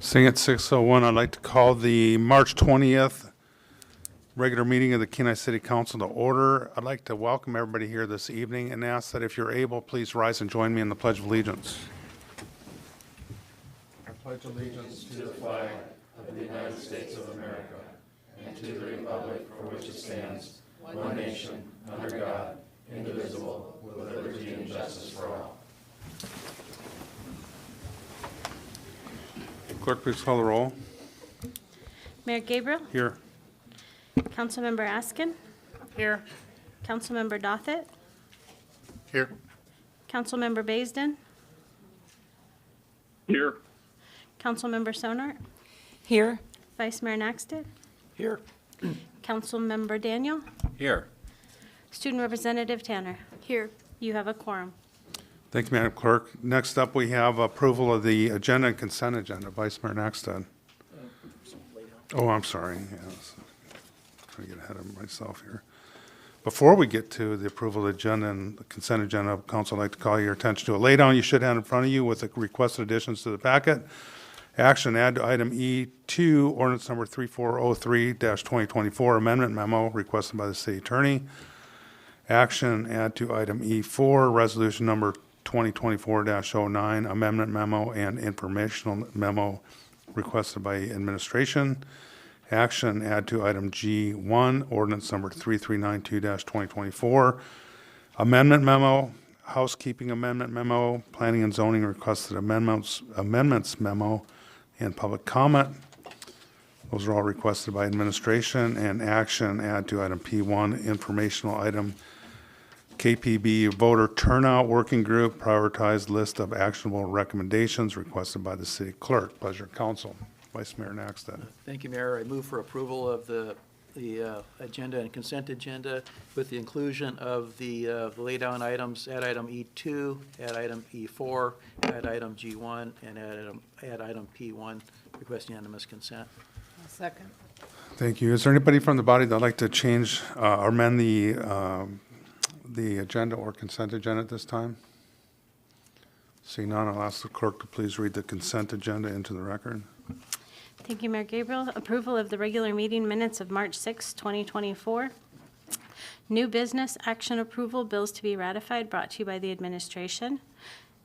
Seeing at 6:01, I'd like to call the March 20th regular meeting of the Kenai City Council to order. I'd like to welcome everybody here this evening and ask that if you're able, please rise and join me in the Pledge of Allegiance. I pledge allegiance to the flag of the United States of America and to the republic for which it stands, one nation, under God, indivisible, with liberty and justice for all. Clerk, please call the roll. Mayor Gabriel. Here. Councilmember Askin. Here. Councilmember Dothett. Here. Councilmember Baisden. Here. Councilmember Sonart. Here. Vice Mayor Naxted. Here. Councilmember Daniel. Here. Student Representative Tanner. Here. You have a quorum. Thank you, Madam Clerk. Next up, we have approval of the agenda and consent agenda. Vice Mayor Naxted. Oh, I'm sorry. Yes. Trying to get ahead of myself here. Before we get to the approval of the agenda and the consent agenda, Council, I'd like to call your attention to a laydown you should have in front of you with the requested additions to the packet. Action, add to item E2, ordinance number 3403-2024, amendment memo requested by the city attorney. Action, add to item E4, resolution number 2024-09, amendment memo and informational memo requested by administration. Action, add to item G1, ordinance number 3392-2024, amendment memo, housekeeping amendment memo, planning and zoning requested amendments memo, and public comment. Those are all requested by administration. And action, add to item P1, informational item, KPB voter turnout working group, prioritized list of actionable recommendations requested by the city clerk. Pleasure, council. Vice Mayor Naxted. Thank you, Mayor. I move for approval of the agenda and consent agenda with the inclusion of the lay-down items, add item E2, add item E4, add item G1, and add item P1, request unanimous consent. Second. Thank you. Is there anybody from the body that'd like to change or amend the agenda or consent agenda at this time? Seeing none, I'll ask the clerk to please read the consent agenda into the record. Thank you, Mayor Gabriel. Approval of the regular meeting minutes of March 6, 2024. New business action approval, bills to be ratified, brought to you by the administration.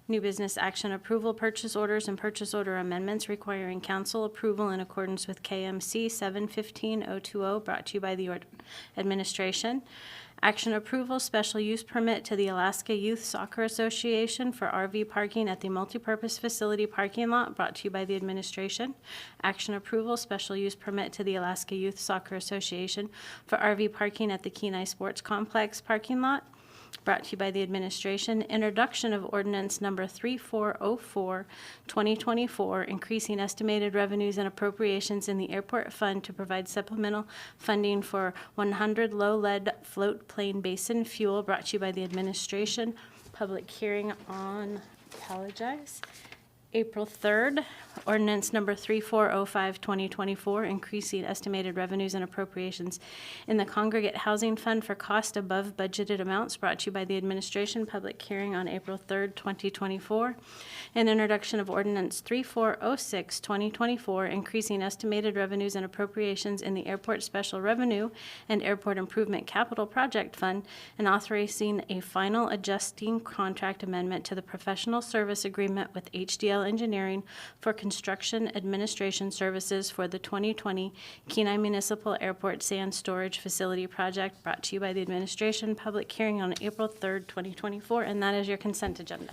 New business action approval, purchase orders and purchase order amendments requiring council approval in accordance with KMC 715-020, brought to you by the administration. Action approval, special use permit to the Alaska Youth Soccer Association for RV parking at the multipurpose facility parking lot, brought to you by the administration. Action approval, special use permit to the Alaska Youth Soccer Association for RV parking at the Kenai Sports Complex parking lot, brought to you by the administration. Introduction of ordinance number 3404-2024, increasing estimated revenues and appropriations in the airport fund to provide supplemental funding for 100 low-lead float plane basin fuel, brought to you by the administration. Public hearing on, April 3rd, ordinance number 3405-2024, increasing estimated revenues and appropriations in the Congregate Housing Fund for cost above budgeted amounts, brought to you by the administration. Public hearing on April 3rd, 2024. And introduction of ordinance 3406-2024, increasing estimated revenues and appropriations in the Airport Special Revenue and Airport Improvement Capital Project Fund, and authorizing a final adjusting contract amendment to the professional service agreement with HDL Engineering for construction administration services for the 2020 Kenai Municipal Airport Sand Storage Facility Project, brought to you by the administration. Public hearing on April 3rd, 2024, and that is your consent agenda.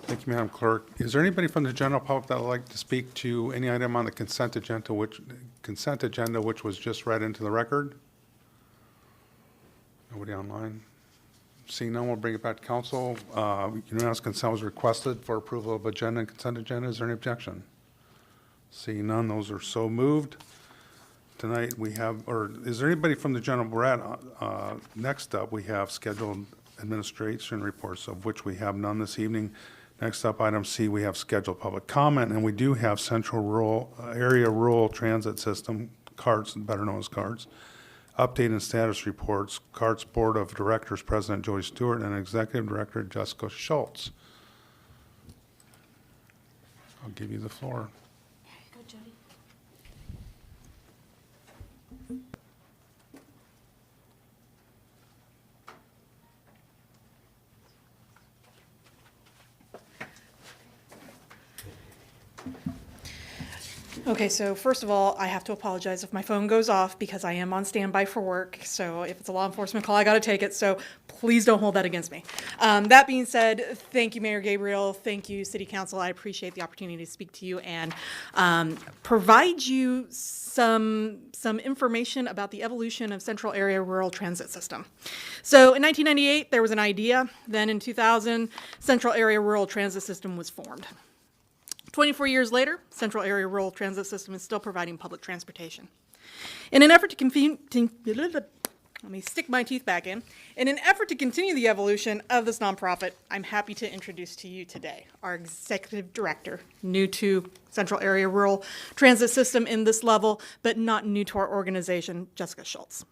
Thank you, Madam Clerk. Is there anybody from the general public that would like to speak to any item on the consent agenda which was just read into the record? Nobody online? Seeing none, we'll bring it back to council. Unanimous consent was requested for approval of agenda and consent agenda. Is there any objection? Seeing none, those are so moved. Tonight we have, or is there anybody from the general, Brad? Next up, we have scheduled administration reports, of which we have none this evening. Next up, item C, we have scheduled public comment, and we do have Central Rural Area Rural Transit System, CARTS, better known as CARTS, update and status reports, CARTS Board of Directors President Joey Stewart and Executive Director Jessica Schultz. I'll give you the floor. Go, Jody. Okay, so first of all, I have to apologize if my phone goes off because I am on standby for work. So if it's a law enforcement call, I got to take it. So please don't hold that against me. That being said, thank you, Mayor Gabriel. Thank you, City Council. I appreciate the opportunity to speak to you and provide you some information about the evolution of Central Area Rural Transit System. So in 1998, there was an idea. Then in 2000, Central Area Rural Transit System was formed. 24 years later, Central Area Rural Transit System is still providing public transportation. In an effort to let me stick my teeth back in. In an effort to continue the evolution of this nonprofit, I'm happy to introduce to you today our executive director, new to Central Area Rural Transit System in this level, but not new to our organization, Jessica Schultz.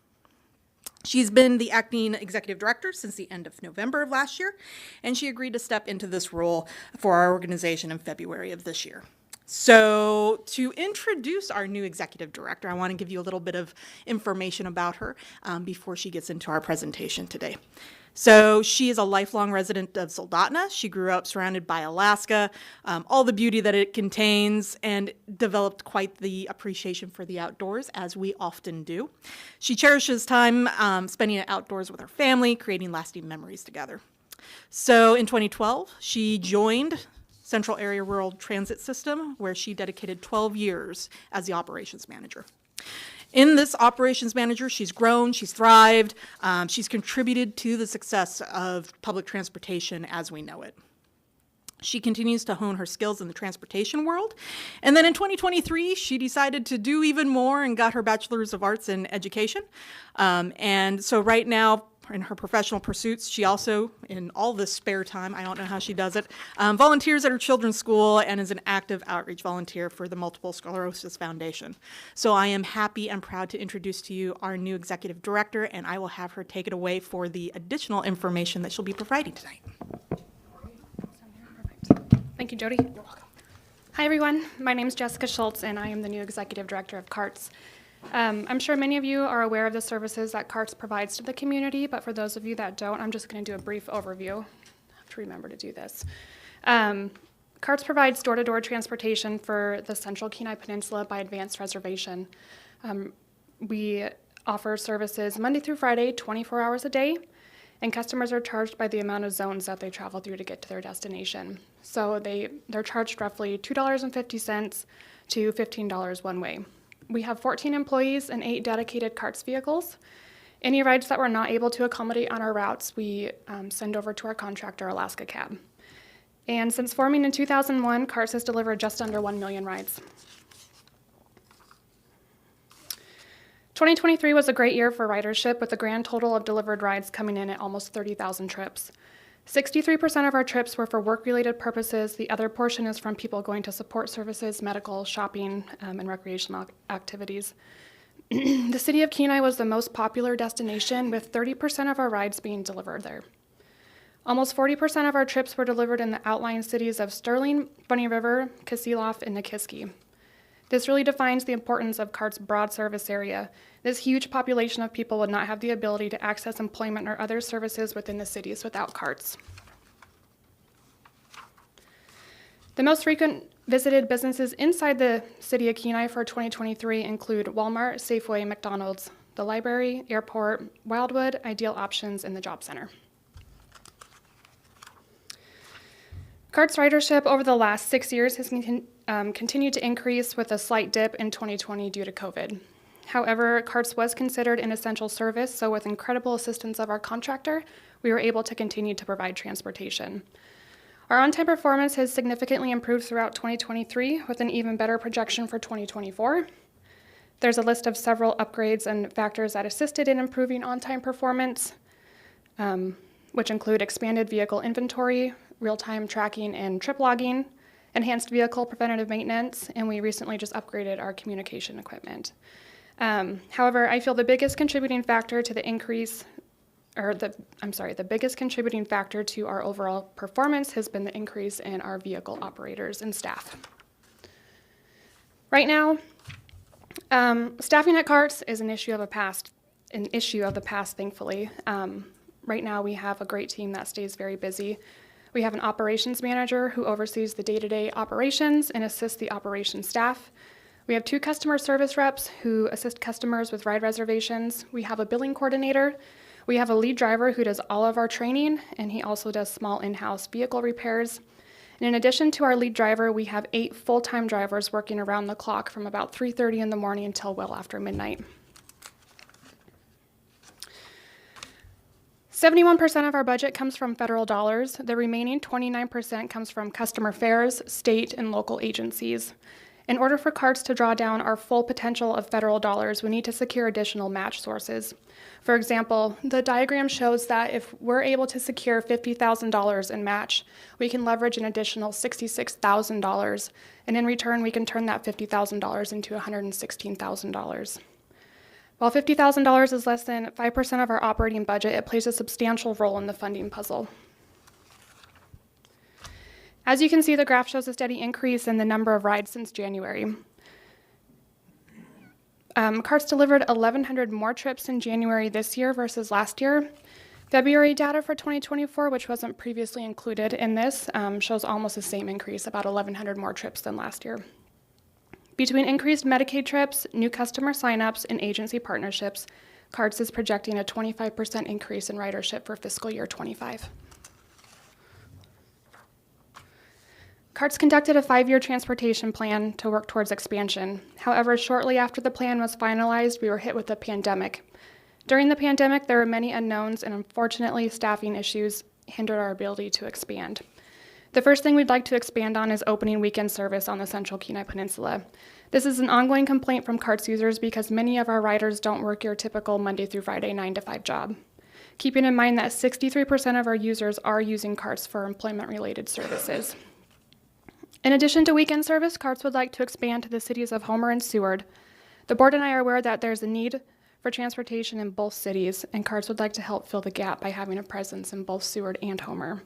She's been the acting executive director since the end of November of last year, and she agreed to step into this role for our organization in February of this year. So to introduce our new executive director, I want to give you a little bit of information about her before she gets into our presentation today. So she is a lifelong resident of Soldotna. She grew up surrounded by Alaska, all the beauty that it contains, and developed quite the appreciation for the outdoors, as we often do. She cherishes time spending it outdoors with her family, creating lasting memories together. So in 2012, she joined Central Area Rural Transit System, where she dedicated 12 years as the operations manager. In this operations manager, she's grown, she's thrived, she's contributed to the success of public transportation as we know it. She continues to hone her skills in the transportation world. And then in 2023, she decided to do even more and got her Bachelor's of Arts in Education. And so right now, in her professional pursuits, she also, in all this spare time, I don't know how she does it, volunteers at her children's school and is an active outreach volunteer for the Multiple Sclerosis Foundation. So I am happy and proud to introduce to you our new executive director, and I will have her take it away for the additional information that she'll be providing tonight. Thank you, Jody. You're welcome. Hi, everyone. My name is Jessica Schultz, and I am the new Executive Director of CARTS. I'm sure many of you are aware of the services that CARTS provides to the community, but for those of you that don't, I'm just going to do a brief overview. I have to remember to do this. CARTS provides door-to-door transportation for the Central Kenai Peninsula by advanced reservation. We offer services Monday through Friday, 24 hours a day, and customers are charged by the amount of zones that they travel through to get to their destination. So they're charged roughly $2.50 to $15 one way. We have 14 employees and 8 dedicated CARTS vehicles. Any rides that we're not able to accommodate on our routes, we send over to our contractor, Alaska Cab. And since forming in 2001, CARTS has delivered just under 1 million rides. 2023 was a great year for ridership, with a grand total of delivered rides coming in at almost 30,000 trips. 63% of our trips were for work-related purposes. The other portion is from people going to support services, medical, shopping, and recreational activities. The city of Kenai was the most popular destination, with 30% of our rides being delivered there. Almost 40% of our trips were delivered in the outlying cities of Sterling, Bunny River, Kasilof, and Nikiski. This really defines the importance of CART's broad service area. This huge population of people would not have the ability to access employment or other services within the cities without CARTS. The most frequent visited businesses inside the city of Kenai for 2023 include Walmart, Safeway, McDonald's, the library, airport, Wildwood, Ideal Options, and the Job Center. CARTS ridership over the last 6 years has continued to increase, with a slight dip in 2020 due to COVID. However, CARTS was considered an essential service, so with incredible assistance of our contractor, we were able to continue to provide transportation. Our on-time performance has significantly improved throughout 2023, with an even better projection for 2024. There's a list of several upgrades and factors that assisted in improving on-time performance, which include expanded vehicle inventory, real-time tracking and trip logging, enhanced vehicle preventative maintenance, and we recently just upgraded our communication equipment. However, I feel the biggest contributing factor to the increase, the biggest contributing factor to our overall performance has been the increase in our vehicle operators and staff. Right now, staffing at Carts is an issue of the past, thankfully. Right now, we have a great team that stays very busy. We have an operations manager who oversees the day-to-day operations and assists the operations staff. We have 2 customer service reps who assist customers with ride reservations. We have a billing coordinator. We have a lead driver who does all of our training, and he also does small in-house vehicle repairs. And in addition to our lead driver, we have 8 full-time drivers working around the clock from about 3:30 in the morning until well after midnight. 71% of our budget comes from federal dollars. The remaining 29% comes from customer fares, state, and local agencies. In order for CARTS to draw down our full potential of federal dollars, we need to secure additional match sources. For example, the diagram shows that if we're able to secure $50,000 in match, we can leverage an additional $66,000, and in return, we can turn that $50,000 into $116,000. While $50,000 is less than 5% of our operating budget, it plays a substantial role in the funding puzzle. As you can see, the graph shows a steady increase in the number of rides since January. CARTS delivered 1,100 more trips in January this year versus last year. February data for 2024, which wasn't previously included in this, shows almost the same increase, about 1,100 more trips than last year. Between increased Medicaid trips, new customer signups, and agency partnerships, CARTS is projecting a 25% increase in ridership for fiscal year 25. CARTS conducted a 5-year transportation plan to work towards expansion. However, shortly after the plan was finalized, we were hit with a pandemic. During the pandemic, there were many unknowns, and unfortunately, staffing issues hindered our ability to expand. The first thing we'd like to expand on is opening weekend service on the Central Kenai Peninsula. This is an ongoing complaint from CARTS users because many of our riders don't work your typical Monday through Friday 9-to-5 job. Keeping in mind that 63% of our users are using CARTS for employment-related services. In addition to weekend service, CARTS would like to expand to the cities of Homer and Seward. The board and I are aware that there's a need for transportation in both cities, and CARTS would like to help fill the gap by having a presence in both Seward and Homer.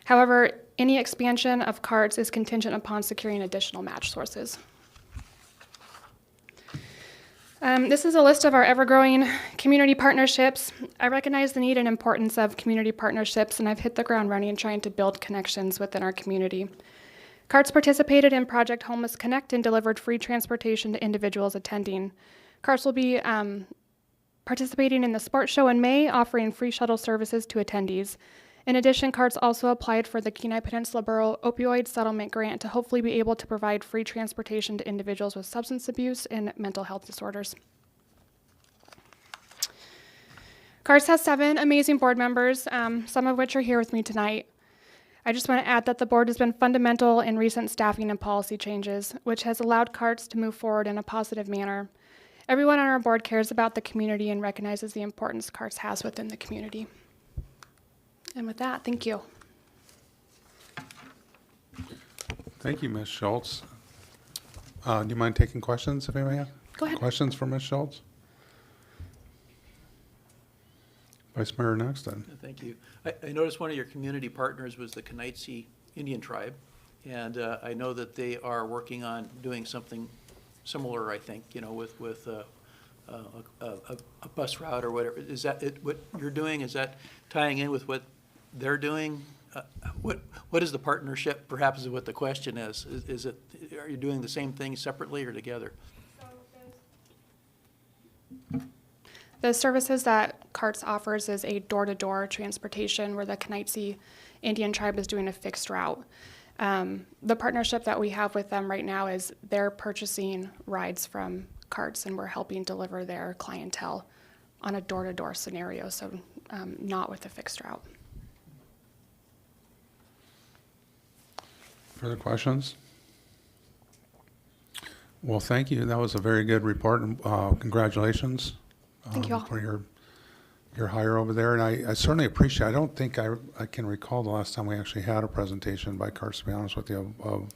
However, any expansion of CARTS is contingent upon securing additional match sources. This is a list of our ever-growing community partnerships. I recognize the need and importance of community partnerships, and I've hit the ground running trying to build connections within our community. CARTS participated in Project Homeless Connect and delivered free transportation to individuals attending. CARTS will be participating in the sports show in May, offering free shuttle services to attendees. In addition, CARTS also applied for the Kenai Peninsula Borough Opioid Settlement Grant to hopefully be able to provide free transportation to individuals with substance abuse and mental health disorders. CARTS has 7 amazing board members, some of which are here with me tonight. I just want to add that the board has been fundamental in recent staffing and policy changes, which has allowed CARTS to move forward in a positive manner. Everyone on our board cares about the community and recognizes the importance CARTS has within the community. And with that, thank you. Thank you, Ms. Schultz. Do you mind taking questions if anybody has? Go ahead. Questions for Ms. Schultz? Vice Mayor Nexton. Thank you. I noticed one of your community partners was the Kenaitze Indian Tribe, and I know that they are working on doing something similar, I think, you know, with a bus route or whatever. Is that what you're doing? Is that tying in with what they're doing? What is the partnership, perhaps is what the question is. Is it, are you doing the same thing separately or together? The services that CARTS offers is a door-to-door transportation where the Kenaitze Indian Tribe is doing a fixed route. The partnership that we have with them right now is they're purchasing rides from CARTS and we're helping deliver their clientele on a door-to-door scenario, so not with a fixed route. Further questions? Well, thank you. That was a very good report, and congratulations. Thank you all. For your hire over there, and I certainly appreciate. I don't think I can recall the last time we actually had a presentation by CARTS, to be honest with you,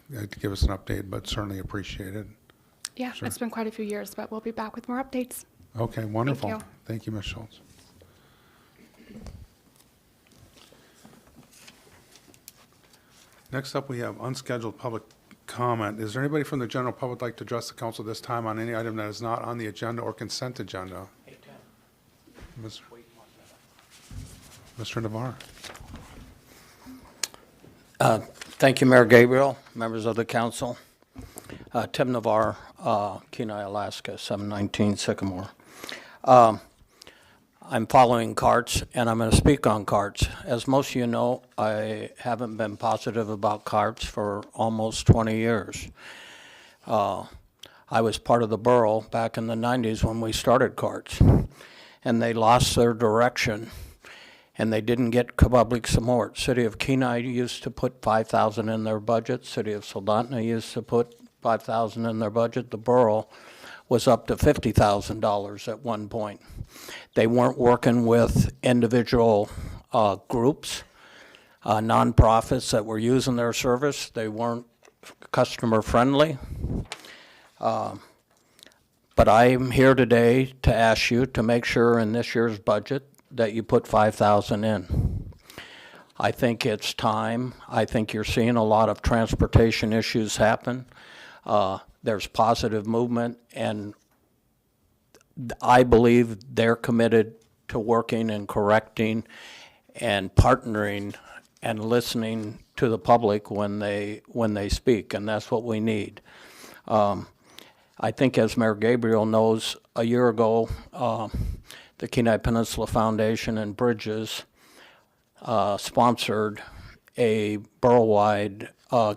to give us an update, but certainly appreciate it. Yeah, Sure. It's been quite a few years, but we'll be back with more updates. Okay, wonderful. you. Thank you, Ms. Schultz. Next up, we have unscheduled public comment. Is there anybody from the general public like to address the council this time on any item that is not on the agenda or consent agenda? Mr. Navarre. Thank you, Mayor Gabriel, members of the council. Tim Navarre, Kenai, Alaska, 719 Sycamore. I'm following CARTS, and I'm going to speak on CARTS. As most of you know, I haven't been positive about CARTS for almost 20 years. I was part of the borough back in the 90s when we started CARTS, and they lost their direction, and they didn't get public support. City of Kenai used to put $5,000 in their budget. City of Soldotna used to put $5,000 in their budget. The borough was up to $50,000 at one point. They weren't working with individual groups, nonprofits that were using their service. They weren't customer friendly. But I'm here today to ask you to make sure in this year's budget that you put $5,000 in. I think it's time. I think you're seeing a lot of transportation issues happen. There's positive movement, and I believe they're committed to working and correcting and partnering and listening to the public when they speak, and that's what we need. I think, as Mayor Gabriel knows, a year ago, the Kenai Peninsula Foundation and Bridges sponsored a borough-wide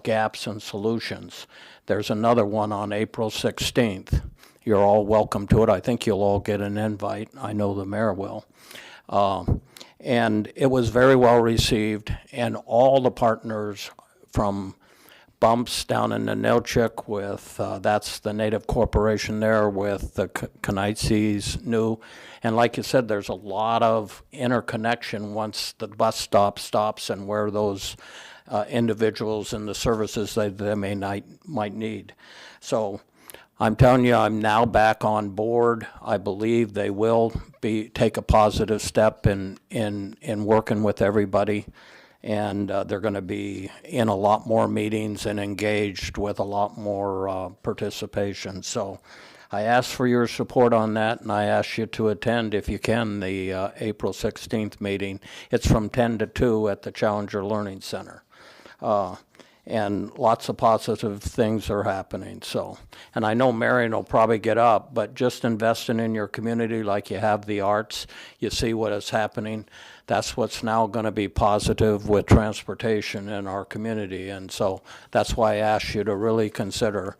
gaps and solutions. There's another one on April 16th. You're all welcome to it. I think you'll all get an invite. I know the mayor will. And it was very well received, and all the partners from Bumps down in Ninilchik with, that's the native corporation there, with the Kenites new. And like you said, there's a lot of interconnection once the bus stop stops and where those individuals and the services they might need. So I'm telling you, I'm now back on board. I believe they will take a positive step in working with everybody, and they're going to be in a lot more meetings and engaged with a lot more participation. So I ask for your support on that, and I ask you to attend, if you can, the April 16th meeting. It's from 10 to 2 at the Challenger Learning Center. And lots of positive things are happening. So, and I know Marion will probably get up, but just investing in your community like you have the arts, you see what is happening. That's what's now going to be positive with transportation in our community. And so that's why I asked you to really consider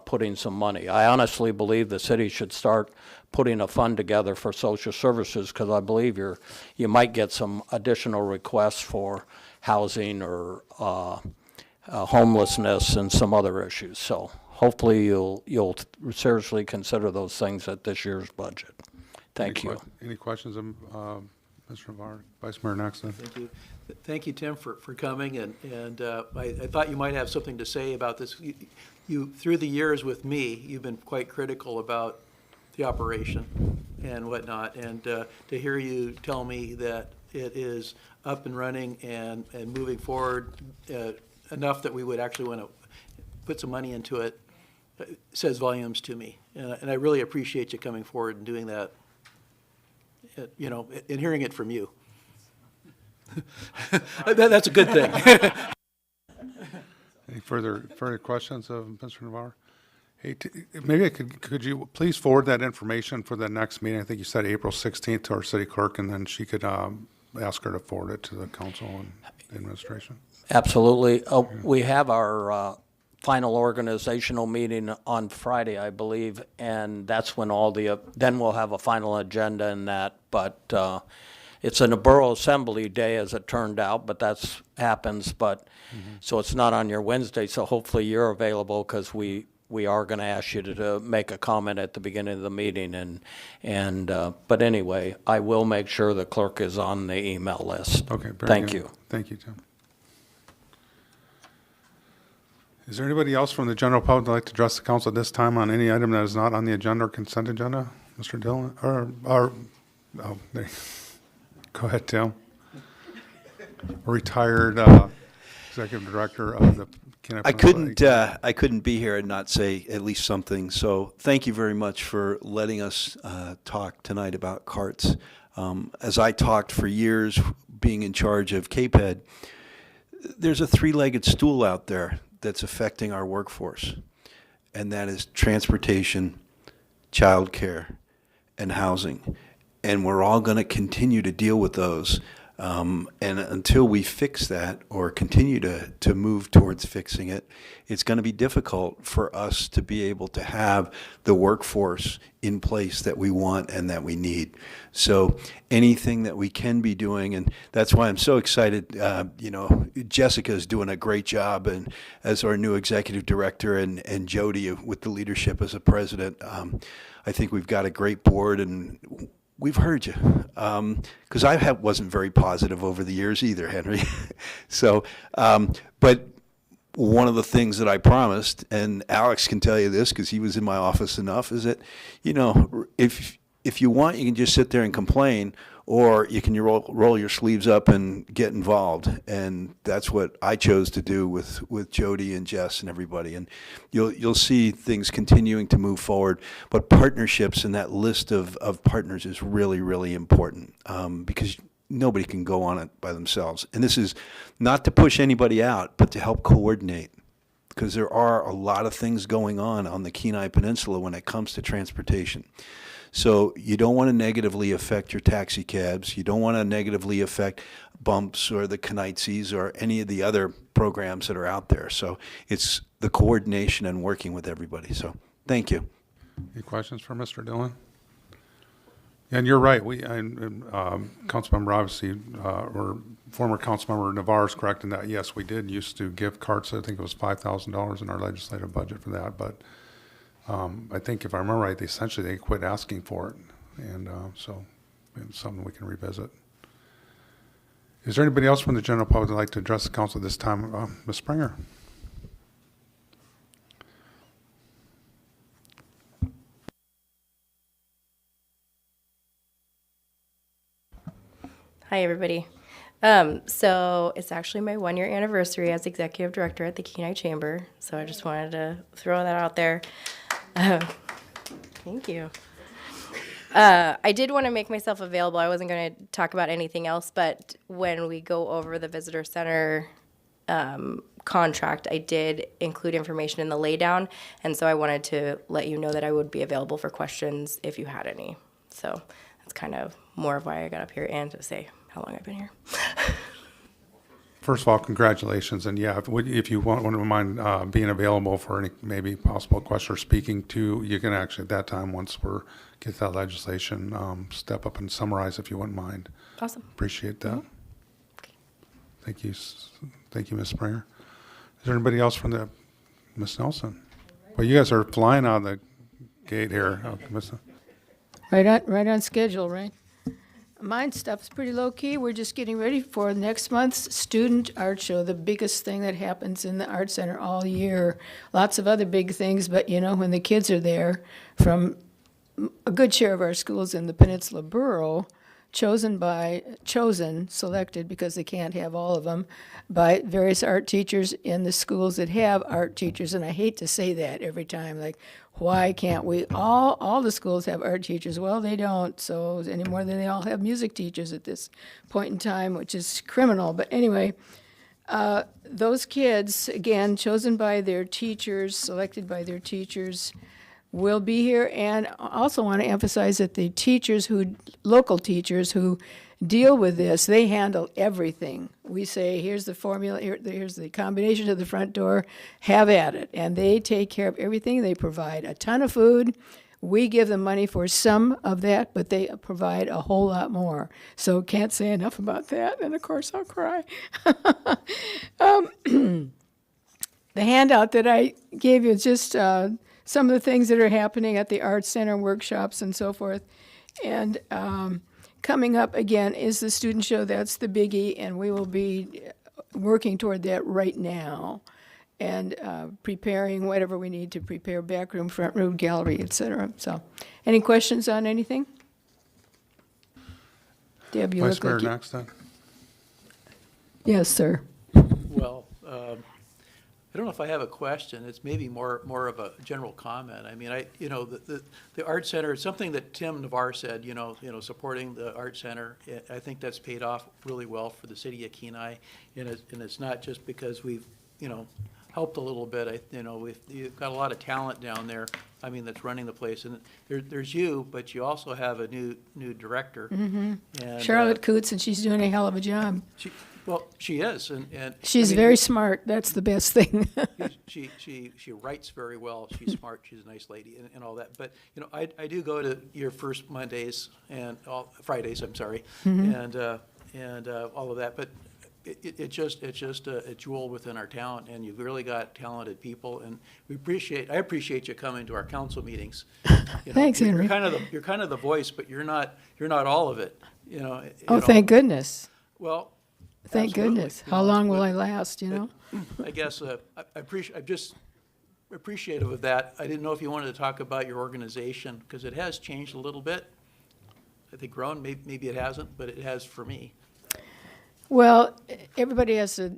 putting some money. I honestly believe the city should start putting a fund together for social services, because I believe you might get some additional requests for housing or homelessness and some other issues. So hopefully you'll seriously consider those things at this year's budget. Thank you. Any questions of Mr. Navarre? Vice Mayor Nexon. Thank you. Thank you, Tim, for coming, and I thought you might have something to say about this. You through the years with me, you've been quite critical about the operation and whatnot, and to hear you tell me that it is up and running and moving forward enough that we would actually want to put some money into it says volumes to me, and I really appreciate you coming forward and doing that. You know, and hearing it from you. That's a good thing. Any further questions of Mr. Navarre? Hey, maybe could you please forward that information for the next meeting? I think you said April 16th to our city clerk, and then she could ask her to forward it to the council and administration. Absolutely. We have our final organizational meeting on Friday, I believe, and that's when then we'll have a final agenda in that. But it's a borough assembly day, as it turned out, but that's happens. But so it's not on your Wednesday. So hopefully you're available, because we are going to ask you to make a comment at the beginning of the meeting. But anyway, I will make sure the clerk is on the email list. Okay. Thank you. Thank you, Tim. Is there anybody else from the general public that'd like to address the council at this time on any item that is not on the agenda or consent agenda? Mr. Dillon, there. Go ahead, Tim. Retired executive director of the Kenai I Peninsula. couldn't be here and not say at least something. So thank you very much for letting us talk tonight about CARTS. As I talked for years, being in charge of KPED, there's a three-legged stool out there that's affecting our workforce, and that is transportation, childcare, and housing. And we're all going to continue to deal with those. And until we fix that or continue to move towards fixing it, it's going to be difficult for us to be able to have the workforce in place that we want and that we need. So anything that we can be doing, and that's why I'm so excited, Jessica's doing a great job and as our new executive director and Jody with the leadership as a president. I think we've got a great board, and we've heard you, because I wasn't very positive over the years either, Henry. So, but one of the things that I promised, and Alex can tell you this because he was in my office enough, is that, if you want, you can just sit there and complain, or you can roll your sleeves up and get involved. And that's what I chose to do with Jody and Jess and everybody. And you'll see things continuing to move forward. But partnerships and that list of partners is really, really important, because nobody can go on it by themselves. And this is not to push anybody out, but to help coordinate, because there are a lot of things going on the Kenai Peninsula when it comes to transportation. So you don't want to negatively affect your taxi cabs. You don't want to negatively affect Bumps or the Knightsies or any of the other programs that are out there. So it's the coordination and working with everybody. So thank you. Any questions for Mr. Dillon? And you're right, Councilmember, obviously, or former Councilmember Navarre is correct in that, yes, we did used to give CARTS, I think it was $5,000 in our legislative budget for that, but I think if I remember right, they quit asking for it, and so it's something we can revisit. Is there anybody else from the general public that'd like to address the council at this time? Ms. Springer? Hi, everybody. So it's actually my 1-year anniversary as executive director at the Kenai Chamber. So I just wanted to throw that out there. Thank you. I did want to make myself available. I wasn't going to talk about anything else, but when we go over the visitor center contract, I did include information in the laydown, and so I wanted to let you know that I would be available for questions if you had any. So that's kind of more of why I got up here, and to say how long I've been here. First of all, congratulations, and yeah, if you wouldn't mind being available for any maybe possible question or speaking to, you can actually at that time, once we're get that legislation, step up and summarize if you wouldn't mind. Awesome. Appreciate that. Okay. Thank you, Ms. Springer. Is there anybody else from Ms. Nelson? Well, you guys are flying out of the gate here. Ms. Right on schedule, right? Mine stuff's pretty low-key. We're just getting ready for next month's student art show, the biggest thing that happens in the art center all year. Lots of other big things, but when the kids are there from a good share of our schools in the Peninsula Borough, selected because they can't have all of them, by various art teachers in the schools that have art teachers. And I hate to say that every time, like, why can't we? All the schools have art teachers. Well, they don't, so any more than they all have music teachers at this point in time, which is criminal. But anyway, those kids, again, chosen by their teachers, selected by their teachers, will be here. And I also want to emphasize that the local teachers who deal with this, they handle everything. We say, here's the formula, here's the combination to the front door, have at it. And they take care of everything. They provide a ton of food. We give them money for some of that, but they provide a whole lot more. So can't say enough about that, and of course I'll cry. The handout that I gave you is just some of the things that are happening at the Arts Center, workshops and so forth. And coming up again is the student show. That's the biggie, and we will be working toward that right now and preparing whatever we need to prepare, back room, front room, gallery, etc. So any questions on anything? Deb, you Vice look Mayor like you... next then. Yes, sir. Well, I don't know if I have a question. It's maybe more of a general comment. I mean, the Art Center, it's something that Tim Navarre said, supporting the Art Center. I think that's paid off really well for the city of Kenai. And it's not just because we've, helped a little bit. You've got a lot of talent down there. I mean, that's running the place. And there's you, but you also have a new director. And, Charlotte Coots, and she's doing a hell of a job. She is, and She's I mean, very smart. That's the best thing. she writes very well. She's smart. She's a nice lady, and all that. But I do go to your first Mondays and Fridays. I'm sorry, and all of that. But it's just a jewel within our town, and you've really got talented people, and I appreciate you coming to our council meetings. Thanks, Henry. You're kind of the voice, but you're not all of it. Oh, thank goodness. Well. Thank Absolutely. goodness. How long will I last, I guess I'm just appreciative of that. I didn't know if you wanted to talk about your organization, because it has changed a little bit. I think grown, maybe it hasn't, but it has for me. Well, everybody has to,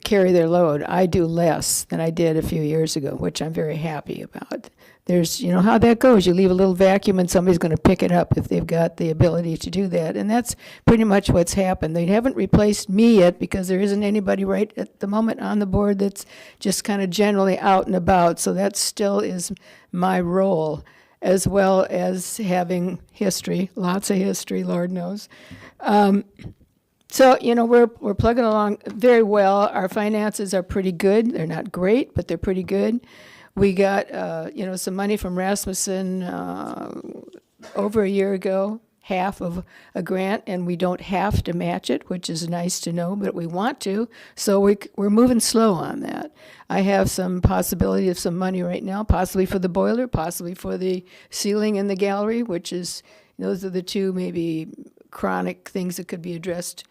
carry their load. I do less than I did a few years ago, which I'm very happy about. There's, how that goes. You leave a little vacuum and somebody's going to pick it up if they've got the ability to do that. And that's pretty much what's happened. They haven't replaced me yet because there isn't anybody right at the moment on the board that's just kind of generally out and about. So that still is my role, as well as having history, lots of history, Lord knows. So, we're plugging along very well. Our finances are pretty good. They're not great, but they're pretty good. We got, some money from Rasmussen over a year ago, half of a grant, and we don't have to match it, which is nice to know, but we want to. So we're moving slow on that. I have some possibility of some money right now, possibly for the boiler, possibly for the ceiling in the gallery, which is, those are the two maybe chronic things that could be addressed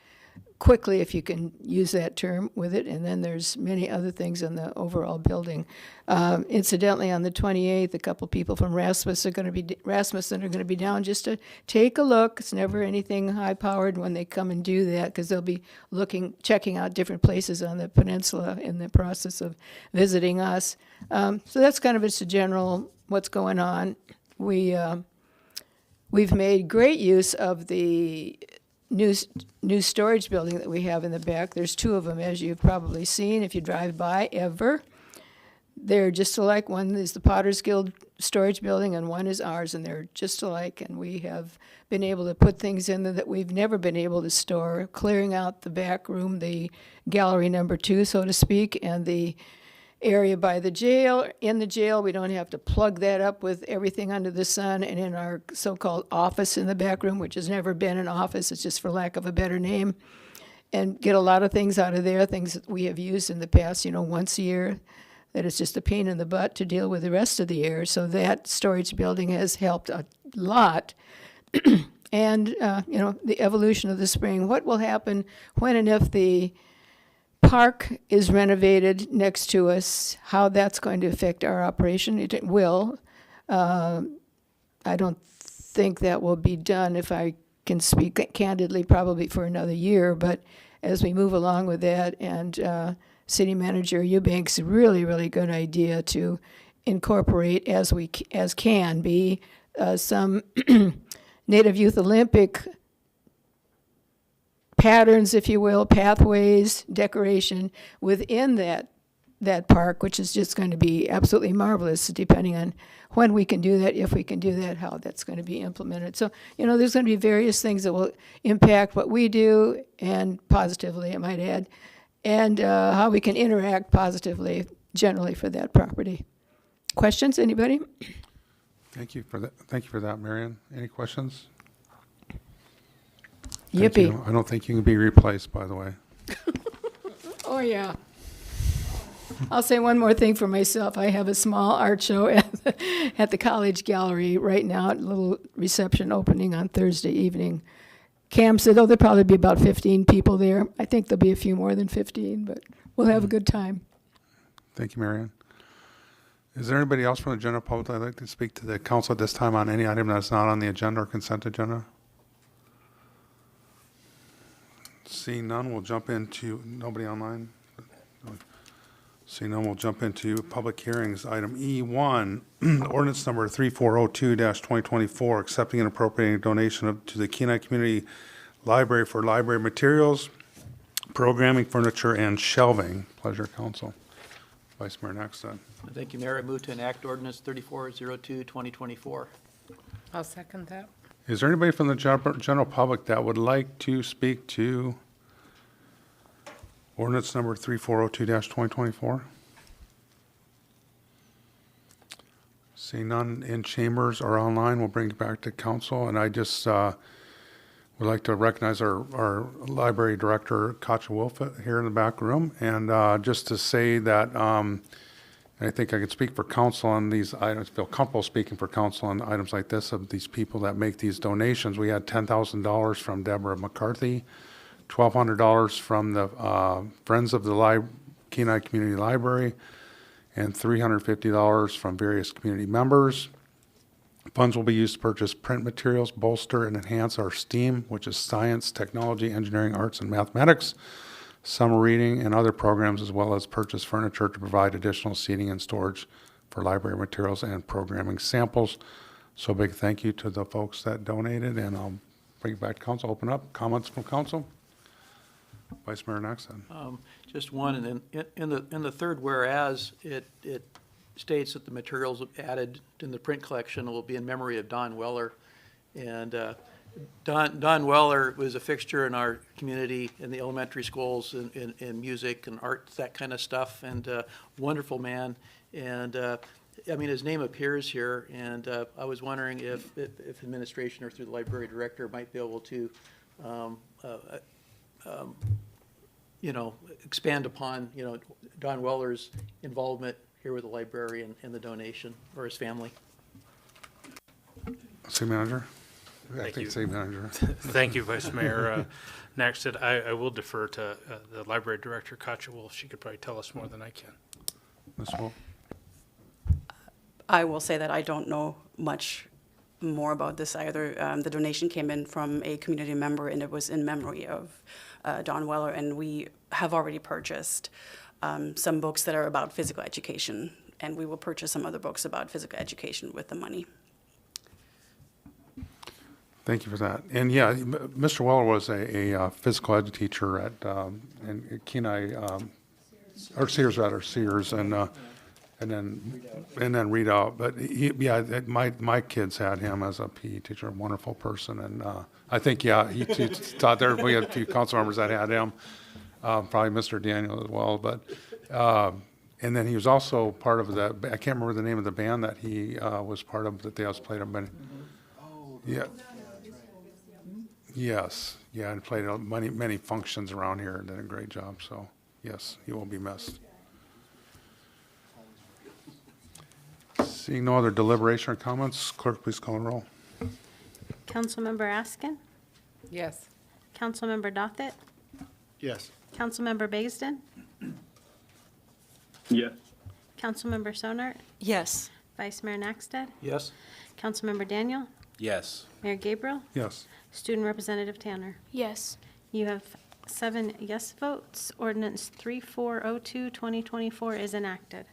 quickly, if you can use that term with it. And then there's many other things in the overall building. Incidentally, on the 28th, a couple people from Rasmussen are going to be down just to take a look. It's never anything high-powered when they come and do that, because they'll be checking out different places on the peninsula in the process of visiting us. So that's kind of just a general what's going on. We've made great use of the new storage building that we have in the back. There's two of them, as you've probably seen if you drive by ever. They're just alike. One is the Potter's Guild storage building, and one is ours, and they're just alike. And we have been able to put things in there that we've never been able to store, clearing out the back room, the gallery number 2, so to speak, and the area by the jail. In the jail, we don't have to plug that up with everything under the sun. And in our so-called office in the back room, which has never been an office, it's just for lack of a better name, and get a lot of things out of there, things that we have used in the past, once a year, that it's just a pain in the butt to deal with the rest of the year. So that storage building has helped a lot. And, the evolution of the spring, what will happen when and if the park is renovated next to us, how that's going to affect our operation. It will. I don't think that will be done, if I can speak candidly, probably for another year, but as we move along with that, and City Manager Eubanks, really, really good idea to incorporate, as can be, some Native Youth Olympic patterns, if you will, pathways, decoration within that park, which is just going to be absolutely marvelous, depending on when we can do that, if we can do that, how that's going to be implemented. So, there's going to be various things that will impact what we do, and positively, I might add, and how we can interact positively, generally, for that property. Questions, anybody? Thank you for that, Marion. Any questions? Yippee. Thank you. I don't think you can be replaced, by the way. Oh, yeah. I'll say one more thing for myself. I have a small art show at the College Gallery right now, a little reception opening on Thursday evening. Cam said, there'll probably be about 15 people there. I think there'll be a few more than 15, but we'll have a good time. Thank you, Marion. Is there anybody else from the general public that'd like to speak to the council at this time on any item that's not on the agenda or consent agenda? Seeing none, we'll jump into nobody online. Seeing none, we'll jump into public hearings. Item E1, ordinance number 3402-2024, accepting and appropriating a donation to the Kenai Community Library for library materials, programming, furniture, and shelving. Pleasure, council. Vice Mayor Nakstad. Thank you, Mayor. I move to enact ordinance 3402, 2024. I'll second that. Is there anybody from the general public that would like to speak to ordinance number 3402-2024? Seeing none in chambers or online, we'll bring it back to council. And I just would like to recognize our library director, Katja Wolf, here in the back room. And just to say that I think I can speak for council on these items, feel comfortable speaking for council on items like this, of these people that make these donations. We had $10,000 from Deborah McCarthy, $1,200 from the Friends of the Kenai Community Library, and $350 from various community members. Funds will be used to purchase print materials, bolster and enhance our STEAM, which is science, technology, engineering, arts, and mathematics, summer reading, and other programs, as well as purchase furniture to provide additional seating and storage for library materials and programming samples. So big thank you to the folks that donated, and I'll bring it back to council. Open up comments from council. Vice Mayor Nakstad. Just one, and then in the third whereas, it states that the materials added in the print collection will be in memory of Don Weller. And Don Weller was a fixture in our community, in the elementary schools, in music and art, that kind of stuff, and wonderful man. And I mean, his name appears here, and I was wondering if administration or through the library director might be able to expand upon, Don Weller's involvement here with the library and the donation, or his family. City Manager? Thank you. City Manager. Thank you, Vice Mayor. Next, I will defer to the Library Director, Katja Wolf. She could probably tell us more than I can. Ms. Wolf? I will say that I don't know much more about this either. The donation came in from a community member, and it was in memory of Don Weller, and we have already purchased some books that are about physical education, and we will purchase some other books about physical education with the money. Thank you for that. And yeah, Mr. Weller was a physical ed teacher at in Kenai, or Sears rather, Sears, and then Readout. But my kids had him as a PE teacher, a wonderful person, and I think he taught there. We had a few council members that had him, probably Mr. Daniel as well. But and then he was also part of the. I can't remember the name of the band that he was part of that they also played him. Yeah. Yes, yeah, and played many functions around here and did a great job, so yes, he will be missed. Seeing no other deliberation or comments, clerk, please call the roll. Councilmember Askin? Yes. Councilmember Dothit? Yes. Councilmember Baisden? Yes. Councilmember Sonart? Yes. Vice Mayor Nakstad? Yes? Councilmember Daniel? Yes. Mayor Gabriel? Yes. Student Representative Tanner? Yes. You have 7 yes votes. Ordinance 3402, 2024 is enacted.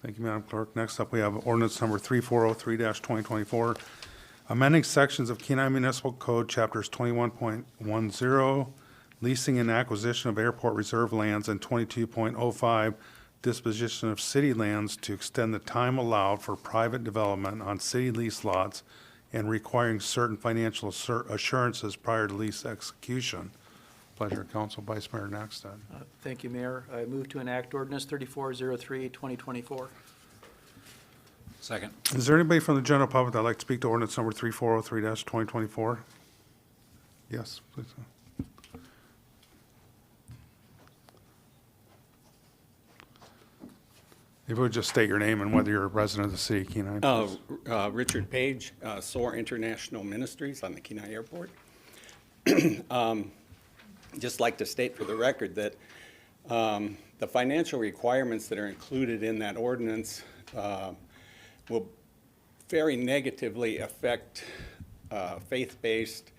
Thank you, Madam Clerk. Next up, we have ordinance number 3403-2024, amending sections of Kenai Municipal Code, chapters 21.10, leasing and acquisition of airport reserve lands, and 22.05, disposition of city lands to extend the time allowed for private development on city lease lots and requiring certain financial assurances prior to lease execution. Pleasure, Council. Vice Mayor Nakstad. Thank you, Mayor. I move to enact ordinance 3403, 2024. Second. Is there anybody from the general public that'd like to speak to ordinance number 3403-2024? Yes, please. If you would just state your name and whether you're a resident of the city of Kenai. please. Richard Page, SOAR International Ministries on the Kenai Airport. Just like to state for the record that the financial requirements that are included in that ordinance will very negatively affect faith-based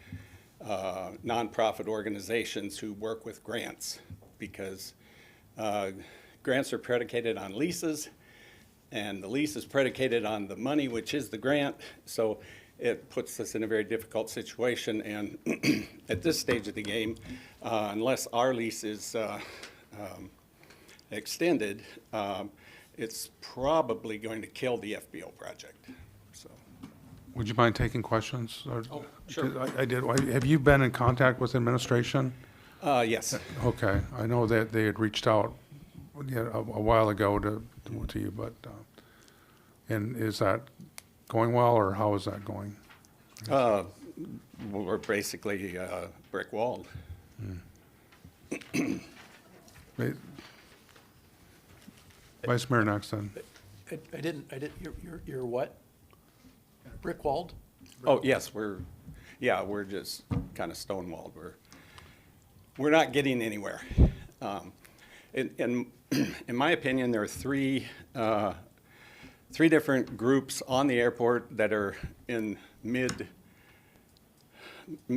nonprofit organizations who work with grants, because grants are predicated on leases, and the lease is predicated on the money, which is the grant. So it puts us in a very difficult situation. And at this stage of the game, unless our lease is extended, it's probably going to kill the FBO project. So, Would you mind taking questions? Oh, sure. I did. Have you been in contact with administration? yes. Okay, I know that they had reached out a while ago to you, but, and is that going well, or how is that going? We're basically brick walled. Vice Mayor Nexton. I didn't, you're what? Brick walled? Oh, yes, we're just kind of stonewalled. We're not getting anywhere. In my opinion, there are three different groups on the airport that are in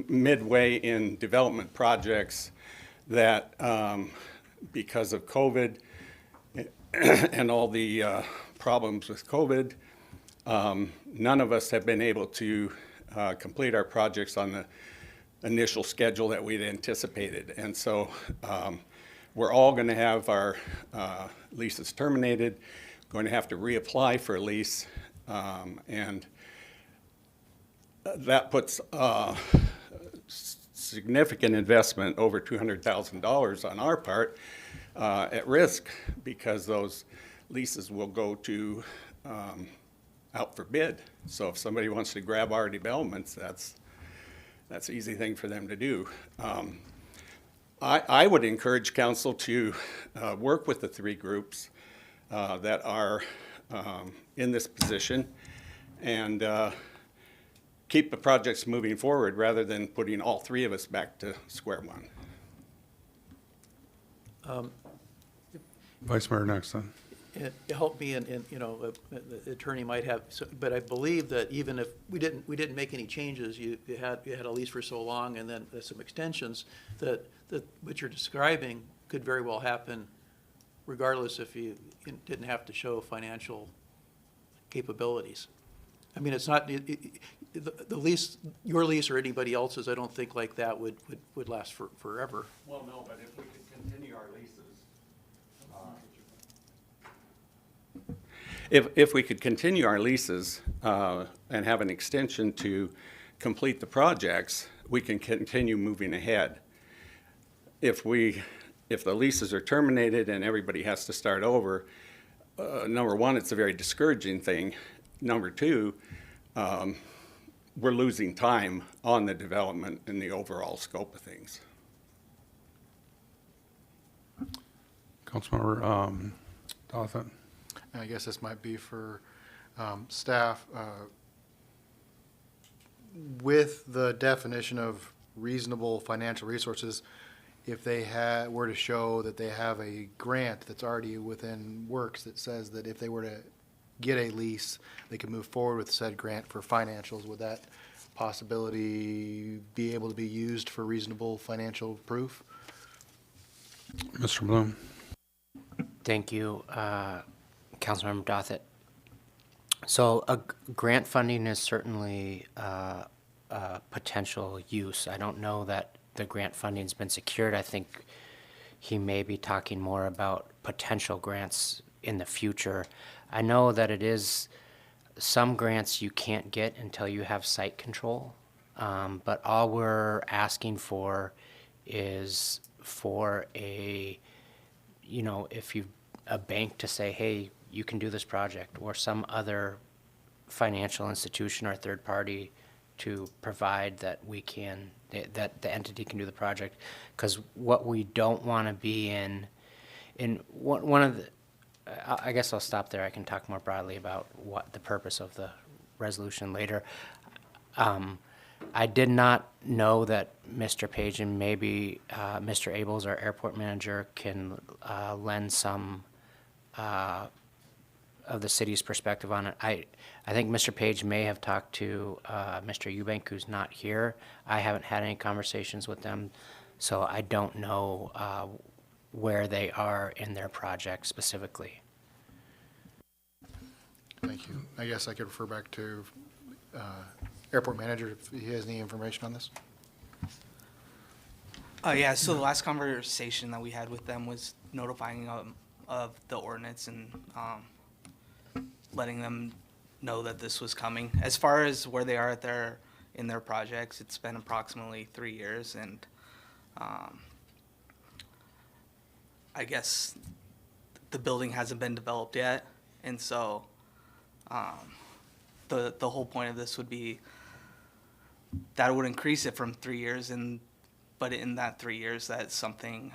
midway in development projects that, because of COVID and all the problems with COVID, none of us have been able to complete our projects on the initial schedule that we'd anticipated. And so we're all going to have our leases terminated, going to have to reapply for a lease, and that puts significant investment, over $200,000 on our part, at risk, because those leases will go to out for bid. So if somebody wants to grab our developments, that's an easy thing for them to do. I would encourage council to work with the three groups that are in this position and keep the projects moving forward rather than putting all three of us back to square one. Vice Mayor Nexton. It helped me, and the attorney might have, but I believe that even if we didn't make any changes, you had a lease for so long, and then some extensions, that what you're describing could very well happen, regardless if you didn't have to show financial capabilities. I mean, it's not the lease, your lease or anybody else's. I don't think like that would last forever. Well, no, but if we could continue our leases. If we could continue our leases and have an extension to complete the projects, we can continue moving ahead. If the leases are terminated and everybody has to start over, number one, it's a very discouraging thing. Number two, we're losing time on the development and the overall scope of things. Councilmember Dothett. I guess this might be for staff. With the definition of reasonable financial resources, if they were to show that they have a grant that's already within works that says that if they were to get a lease, they could move forward with said grant for financials, would that possibility be able to be used for reasonable financial proof? Mr. Bloom. Thank you, Councilmember Dothett. So grant funding is certainly a potential use. I don't know that the grant funding's been secured. I think he may be talking more about potential grants in the future. I know that it is some grants you can't get until you have site control, but all we're asking for is for a bank to say, hey, you can do this project, or some other financial institution or third party to provide that that the entity can do the project. Because what we don't want to be in one of the, I guess I'll stop there. I can talk more broadly about what the purpose of the resolution later. I did not know that Mr. Page and maybe Mr. Abels, our airport manager, can lend some of the city's perspective on it. I think Mr. Page may have talked to Mr. Eubank, who's not here. I haven't had any conversations with them, so I don't know where they are in their project specifically. Thank you. I guess I could refer back to airport manager if he has any information on this. Yeah, so the last conversation that we had with them was notifying of the ordinance and letting them know that this was coming. As far as where they are in their projects, it's been approximately 3 years, and I guess the building hasn't been developed yet, and so the whole point of this would be that would increase it from 3 years, but in that 3 years, that something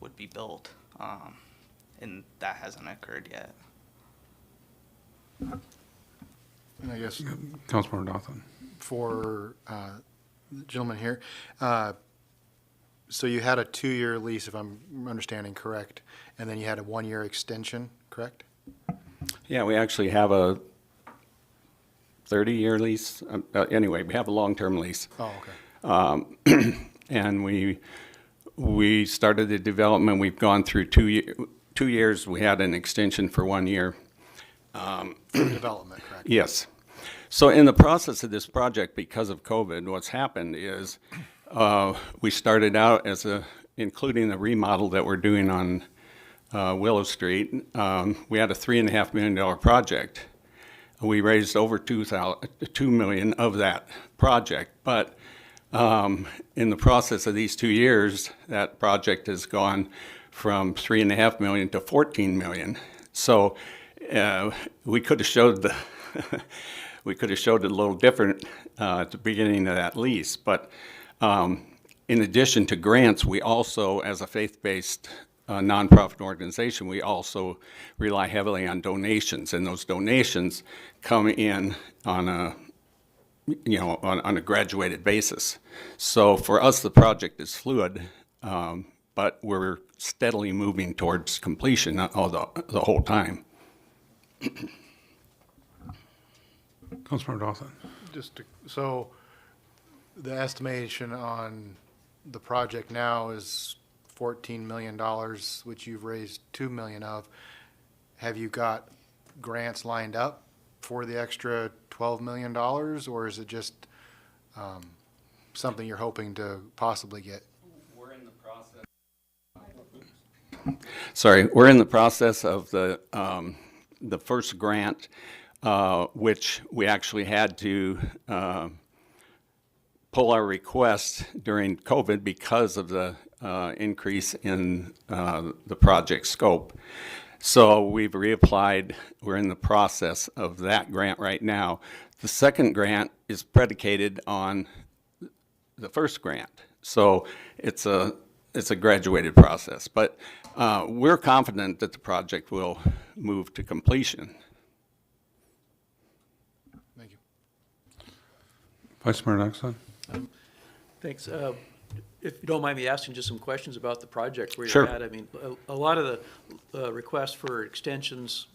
would be built, and that hasn't occurred yet. And I guess Councilmember Dawson. for the gentleman here, so you had a 2-year lease, if I'm understanding correct, and then you had a 1-year extension, correct? Yeah, we actually have a 30-year lease. Anyway, we have a long-term lease. Oh, okay. And we started the development. We've gone through 2 years. We had an extension for 1 year. For development, correct? Yes. So in the process of this project, because of COVID, what's happened is we started out including the remodel that we're doing on Willow Street. We had a $3.5 million project. We raised over $2 million of that project, but in the process of these 2 years, that project has gone from $3.5 million to $14 million. So we could have showed we could have showed it a little different at the beginning of that lease. But in addition to grants, we also, as a faith-based nonprofit organization, we also rely heavily on donations, and those donations come in on a graduated basis. So for us, the project is fluid, but we're steadily moving towards completion the whole time. Councilmember Dawson. So the estimation on the project now is $14 million, which you've raised $2 million of. Have you got grants lined up for the extra $12 million, or is it just something you're hoping to possibly get? We're in the process. Sorry, we're in the process of the first grant, which we actually had to pull our request during COVID because of the increase in the project scope. So we've reapplied. We're in the process of that grant right now. The second grant is predicated on the first grant. So it's a graduated process. But we're confident that the project will move to completion. Thank you. Vice Mayor Nexon. Thanks. If you don't mind me asking just some questions about the project where Sure. you're at. I mean, a lot of the requests for extensions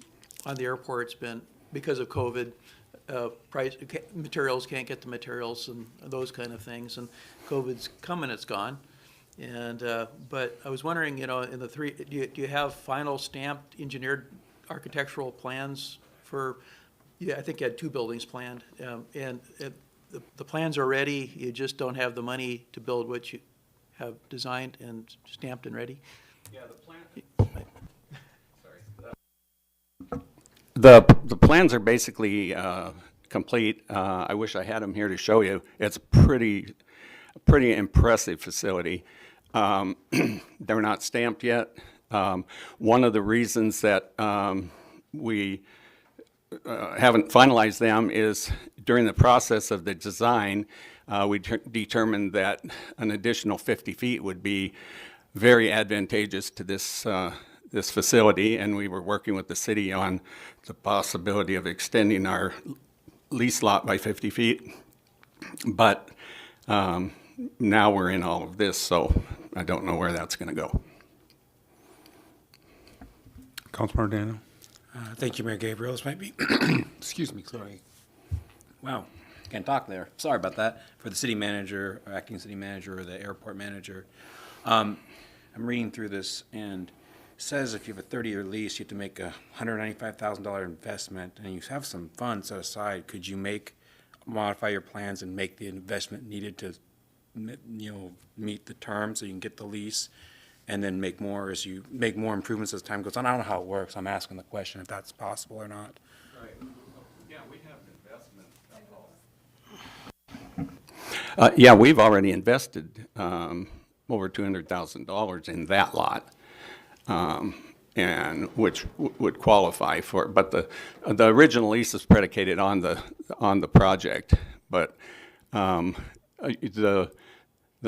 on the airport's been because of COVID. Materials, can't get the materials and those kind of things. And COVID's come and it's gone. And but I was wondering, in the three, do you have final stamped engineered architectural plans for? Yeah, I think you had 2 buildings planned, and the plans are ready. You just don't have the money to build what you have designed and stamped and ready. Yeah, the plan. Sorry. The plans are basically complete. I wish I had them here to show you. It's a pretty impressive facility. They're not stamped yet. One of the reasons that we haven't finalized them is during the process of the design, we determined that an additional 50 feet would be very advantageous to this facility, and we were working with the city on the possibility of extending our lease lot by 50 feet. But now we're in all of this, so I don't know where that's going to go. Councilmember Daniel. Thank you, Mayor Gabriel. This might be, excuse me, sorry. Wow, can't talk there. Sorry about that. For the city manager, or acting city manager, or the airport manager. I'm reading through this, and it says if you have a 30-year lease, you have to make a $195,000 investment, and you have some funds set aside. Could you modify your plans and make the investment needed to, meet the terms so you can get the lease, and then make more improvements as time goes on? I don't know how it works. I'm asking the question if that's possible or not. Right. Yeah, we have an investment. Yeah, we've already invested over $200,000 in that lot, and which would qualify for it. But the original lease is predicated on the project. But the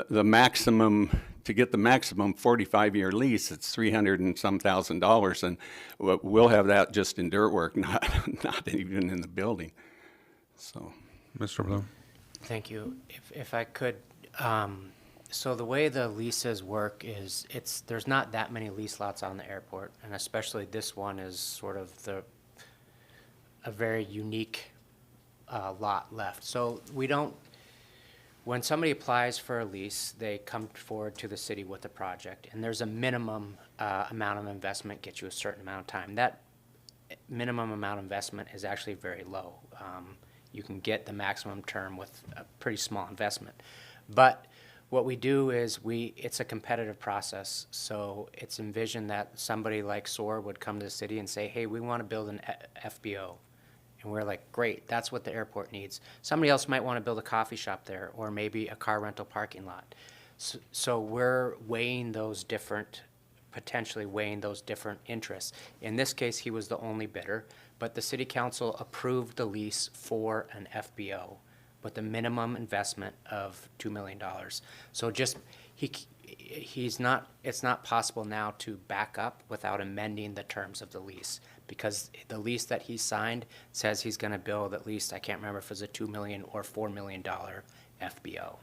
maximum, to get the maximum 45-year lease, it's 300 and some $1,000, and we'll have that just in dirt work, not even in the building. So, Mr. Bloom. Thank you. If I could, so the way the leases work is there's not that many lease lots on the airport, and especially this one is sort of a very unique lot left. So when somebody applies for a lease, they come forward to the city with a project, and there's a minimum amount of investment, gets you a certain amount of time. That minimum amount of investment is actually very low. You can get the maximum term with a pretty small investment. But what we do is it's a competitive process. So it's envisioned that somebody like SOAR would come to the city and say, hey, we want to build an FBO. And we're like, great, that's what the airport needs. Somebody else might want to build a coffee shop there, or maybe a car rental parking lot. So we're potentially weighing those different interests. In this case, he was the only bidder, but the city council approved the lease for an FBO with a minimum investment of $2 million. So it's not possible now to back up without amending the terms of the lease, because the lease that he signed says he's going to build at least, I can't remember if it was a $2 million or $4 million FBO.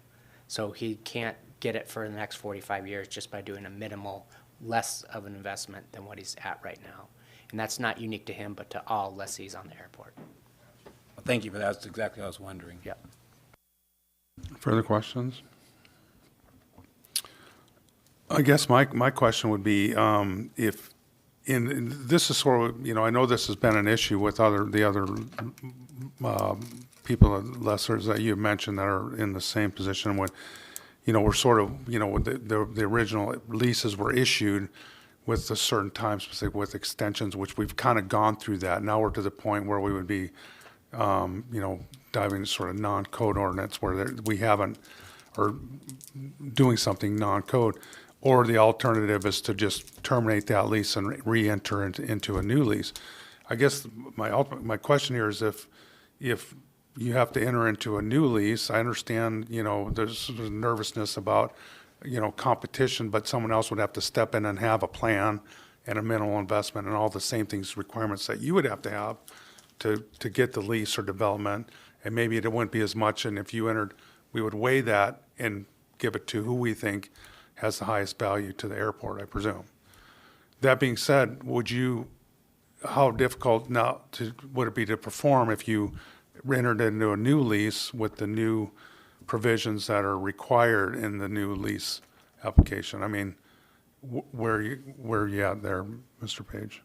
So he can't get it for the next 45 years just by doing a minimal, less of an investment than what he's at right now. And that's not unique to him, but to all lessees on the airport. Well, thank you for that. That's exactly what I was wondering. Yeah. Further questions? I guess my question would be, if this is sort of, I know this has been an issue with the other people, lessors that you mentioned that are in the same position when, we're sort of, with the original leases were issued with a certain time specific with extensions, which we've kind of gone through that. Now we're to the point where we would be, diving into sort of non-code ordinance where we haven't, or doing something non-code. Or the alternative is to just terminate that lease and re-enter into a new lease. I guess my question here is if you have to enter into a new lease, I understand, there's nervousness about, competition, but someone else would have to step in and have a plan and a minimal investment and all the same things, requirements that you would have to have to get the lease or development. And maybe it wouldn't be as much, and if you entered, we would weigh that and give it to who we think has the highest value to the airport, I presume. That being said, how difficult would it be to perform if you entered into a new lease with the new provisions that are required in the new lease application? I mean, where are you at there, Mr. Page?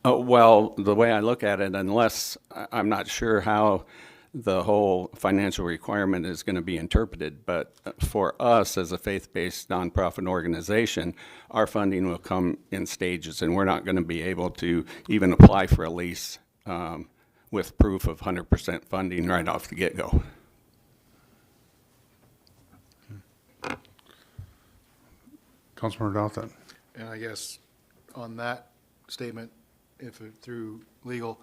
Well, the way I look at it, unless I'm not sure how the whole financial requirement is going to be interpreted, but for us as a faith-based nonprofit organization, our funding will come in stages, and we're not going to be able to even apply for a lease with proof of 100% funding right off the get-go. Councilmember Douthit. And I guess on that statement, through legal,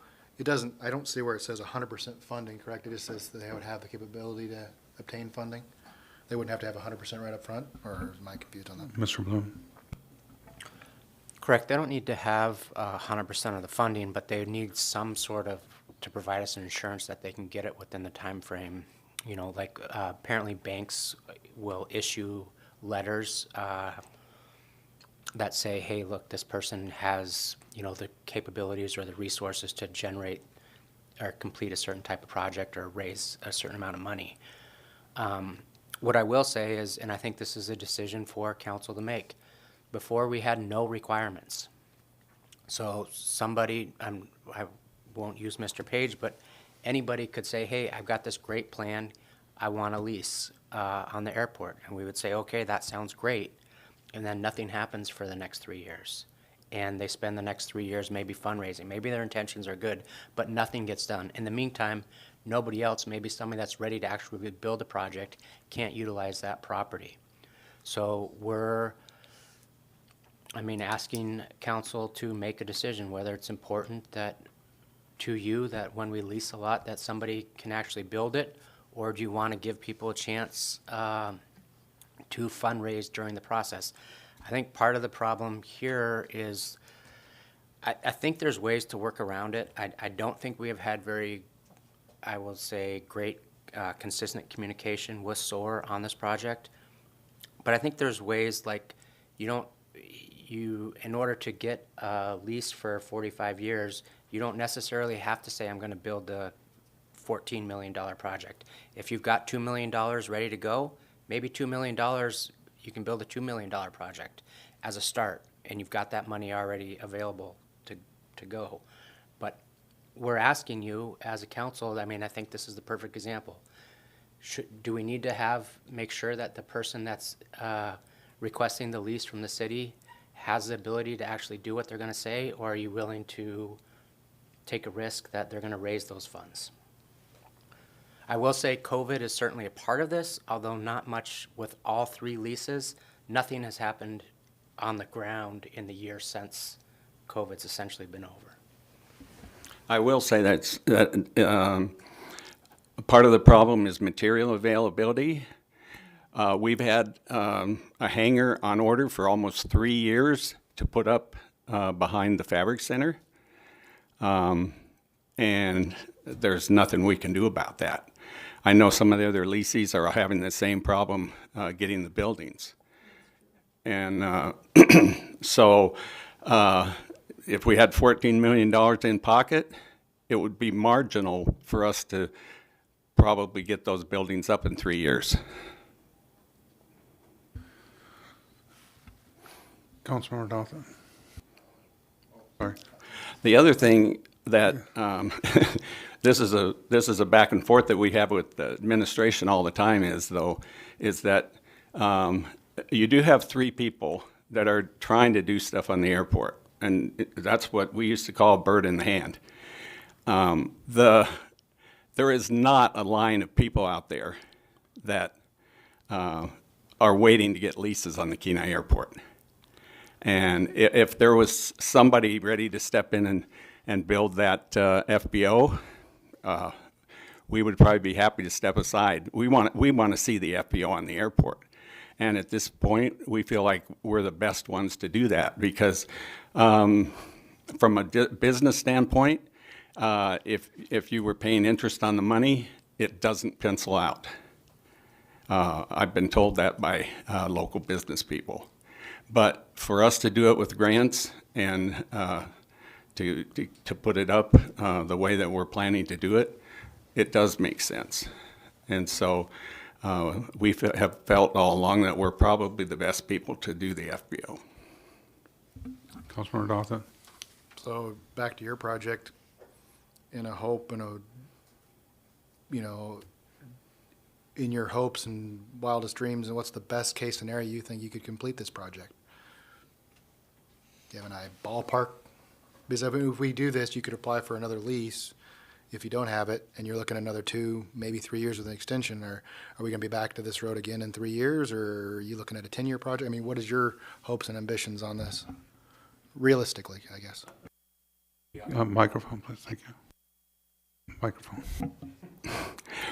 I don't see where it says 100% funding, correct? It just says that they would have the capability to obtain funding. They wouldn't have to have 100% right up front, or am I confused on that? Mr. Bloom. Correct. They don't need to have 100% of the funding, but they need some sort of, to provide us an insurance that they can get it within the time frame. Apparently banks will issue letters that say, hey, look, this person has, the capabilities or the resources to generate or complete a certain type of project or raise a certain amount of money. What I will say is, and I think this is a decision for council to make, before we had no requirements. So somebody, I won't use Mr. Page, but anybody could say, hey, I've got this great plan, I want a lease on the airport. And we would say, okay, that sounds great. And then nothing happens for the next 3 years. And they spend the next 3 years maybe fundraising. Maybe their intentions are good, but nothing gets done. In the meantime, nobody else, maybe somebody that's ready to actually build a project, can't utilize that property. So we're, asking council to make a decision whether it's important that to you that when we lease a lot that somebody can actually build it, or do you want to give people a chance to fundraise during the process? I think part of the problem here is I think there's ways to work around it. I don't think we have had very, I will say, great consistent communication with SOAR on this project. But I think there's ways like in order to get a lease for 45 years, you don't necessarily have to say I'm going to build a $14 million project. If you've got $2 million ready to go, maybe $2 million, you can build a $2 million project as a start, and you've got that money already available to go. But we're asking you as a council, I think this is the perfect example. Do we need to make sure that the person that's requesting the lease from the city has the ability to actually do what they're going to say, or are you willing to take a risk that they're going to raise those funds? I will say COVID is certainly a part of this, although not much with all 3 leases. Nothing has happened on the ground in the year since COVID's essentially been over. I will say that part of the problem is material availability. We've had a hangar on order for almost 3 years to put up behind the Fabric Center. And there's nothing we can do about that. I know some of the other lessees are having the same problem getting the buildings. And so if we had $14 million in pocket, it would be marginal for us to probably get those buildings up in 3 years. Councilmember Dawson. Sorry. The other thing that this is a back and forth that we have with the administration all the time is that you do have 3 people that are trying to do stuff on the airport, and that's what we used to call a bird in the hand. There is not a line of people out there that are waiting to get leases on the Kenai Airport. And if there was somebody ready to step in and build that FBO, we would probably be happy to step aside. We want to see the FBO on the airport. And at this point, we feel like we're the best ones to do that because from a business standpoint, if you were paying interest on the money, it doesn't pencil out. I've been told that by local business people. But for us to do it with grants and to put it up the way that we're planning to do it, it does make sense. And so we have felt all along that we're probably the best people to do the FBO. Councilmember Dawson. So back to your project, in a hope and in your hopes and wildest dreams, and what's the best case scenario you think you could complete this project? Do you have an ballpark? Because if we do this, you could apply for another lease if you don't have it, and you're looking at another 2, maybe 3 years with an extension. Or are we going to be back to this road again in 3 years, or are you looking at a 10-year project? What is your hopes and ambitions on this? Realistically, I guess. Microphone, please. Thank you. Microphone.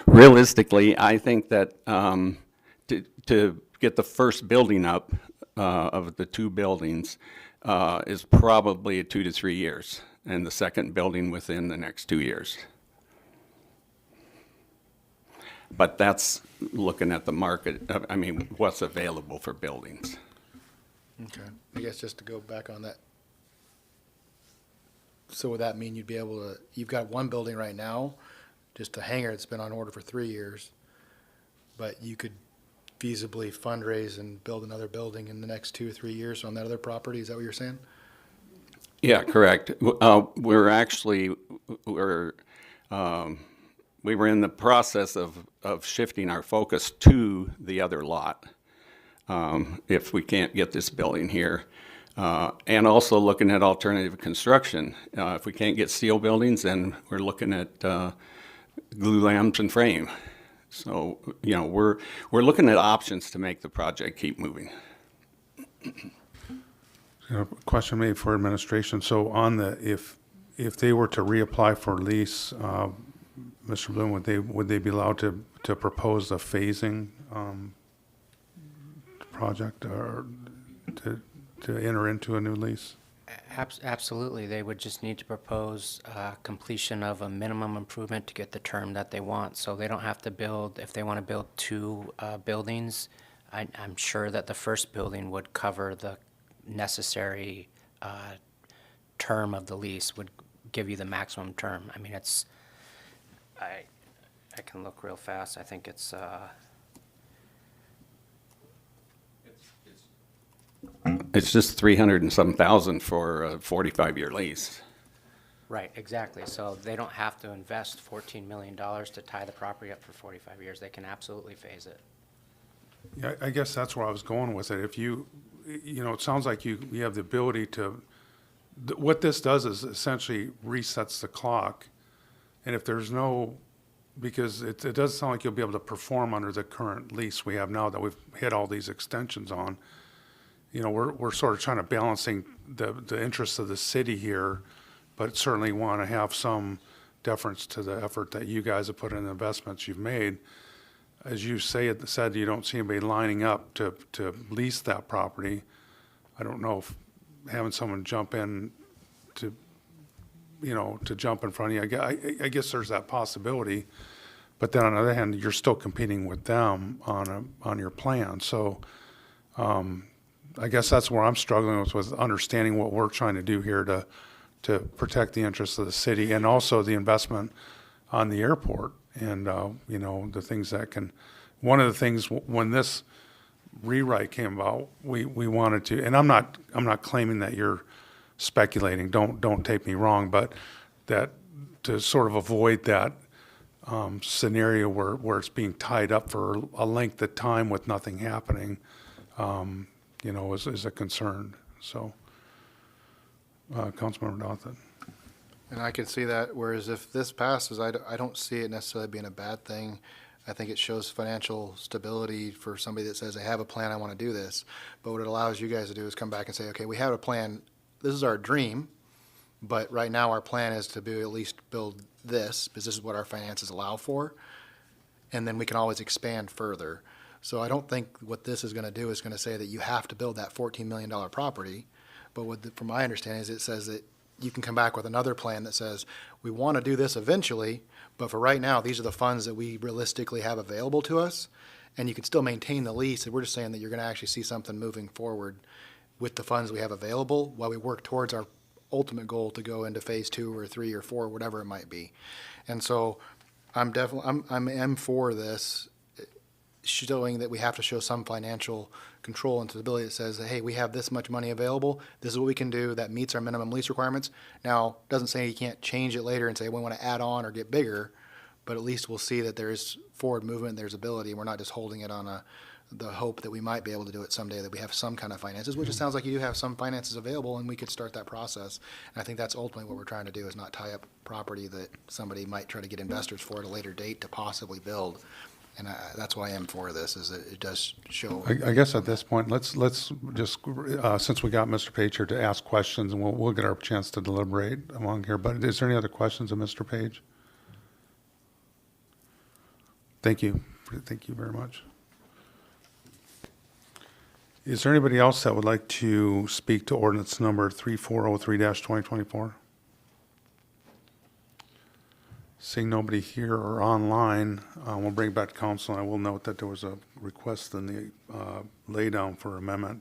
Realistically, I think that to get the first building up of the 2 buildings is probably 2 to 3 years, and the second building within the next 2 years. But that's looking at the market, what's available for buildings. Okay. I guess just to go back on that. So would that mean you'd be able to, you've got 1 building right now, just a hangar that's been on order for 3 years, but you could feasibly fundraise and build another building in the next 2 or 3 years on that other property. Is that what you're saying? Yeah, correct. We're actually, we were in the process of shifting our focus to the other lot, if we can't get this building here. And also looking at alternative construction. If we can't get steel buildings, then we're looking at glue lamps and frame. So, you know, we're looking at options to make the project keep moving. A question maybe for administration. So on the, if they were to reapply for lease, Mr. Bloom, would they be allowed to propose a phasing project or to enter into a new lease? Absolutely. They would just need to propose completion of a minimum improvement to get the term that they want. So they don't have to build, if they want to build 2 buildings, I'm sure that the first building would cover the necessary term of the lease, would give you the maximum term. I mean, it's, I can look real fast. I think it's It's just 300 and some thousand for a 45-year lease. right, exactly. So they don't have to invest $14 million to tie the property up for 45 years. They can absolutely phase it. Yeah, I guess that's where I was going with it. If you know, it sounds like you have the ability to, what this does is essentially resets the clock. And if there's no, because it doesn't sound like you'll be able to perform under the current lease we have now that we've hit all these extensions on. You know, we're sort of trying to balancing the interests of the city here, but certainly want to have some deference to the effort that you guys have put in the investments you've made. As you said you don't see anybody lining up to lease that property. I don't know if having someone jump in to, you know, to jump in front of you, I guess there's that possibility. But then on the other hand, you're still competing with them on your plan. So I guess that's where I'm struggling with understanding what we're trying to do here to protect the interests of the city and also the investment on the airport. And, you know, the things that can, one of the things when this rewrite came about, we wanted to, and I'm not claiming that you're speculating, don't take me wrong, but that to sort of avoid that scenario where it's being tied up for a length of time with nothing happening, you know, is a concern. So, Councilmember Dawson. And I can see that, whereas if this passes, I don't see it necessarily being a bad thing. I think it shows financial stability for somebody that says, I have a plan, I want to do this. But what it allows you guys to do is come back and say, okay, we have a plan, this is our dream, but right now our plan is to at least build this, because this is what our finances allow for, and then we can always expand further. So I don't think what this is going to do is going to say that you have to build that $14 million property, but from my understanding is it says that you can come back with another plan that says, we want to do this eventually, but for right now, these are the funds that we realistically have available to us, and you can still maintain the lease, and we're just saying that you're going to actually see something moving forward with the funds we have available while we work towards our ultimate goal to go into phase 2 or 3 or 4, whatever it might be. And so I'm for this, showing that we have to show some financial control and stability that says, hey, we have this much money available, this is what we can do that meets our minimum lease requirements. Now, doesn't say you can't change it later and say we want to add on or get bigger, but at least we'll see that there's forward movement, there's ability, and we're not just holding it on the hope that we might be able to do it someday, that we have some kind of finances, which it sounds like you do have some finances available, and we could start that process. And I think that's ultimately what we're trying to do, is not tie up property that somebody might try to get investors for at a later date to possibly build. And that's why I am for this, is that it does show. I guess at this point, let's just, since we got Mr. Page here to ask questions, and we'll get our chance to deliberate among here, but is there any other questions of Mr. Page? Thank you. Thank you very much. Is there anybody else that would like to speak to ordinance number 3403-2024? Seeing nobody here or online, we'll bring it back to council. And I will note that there was a request in the laydown for amendment.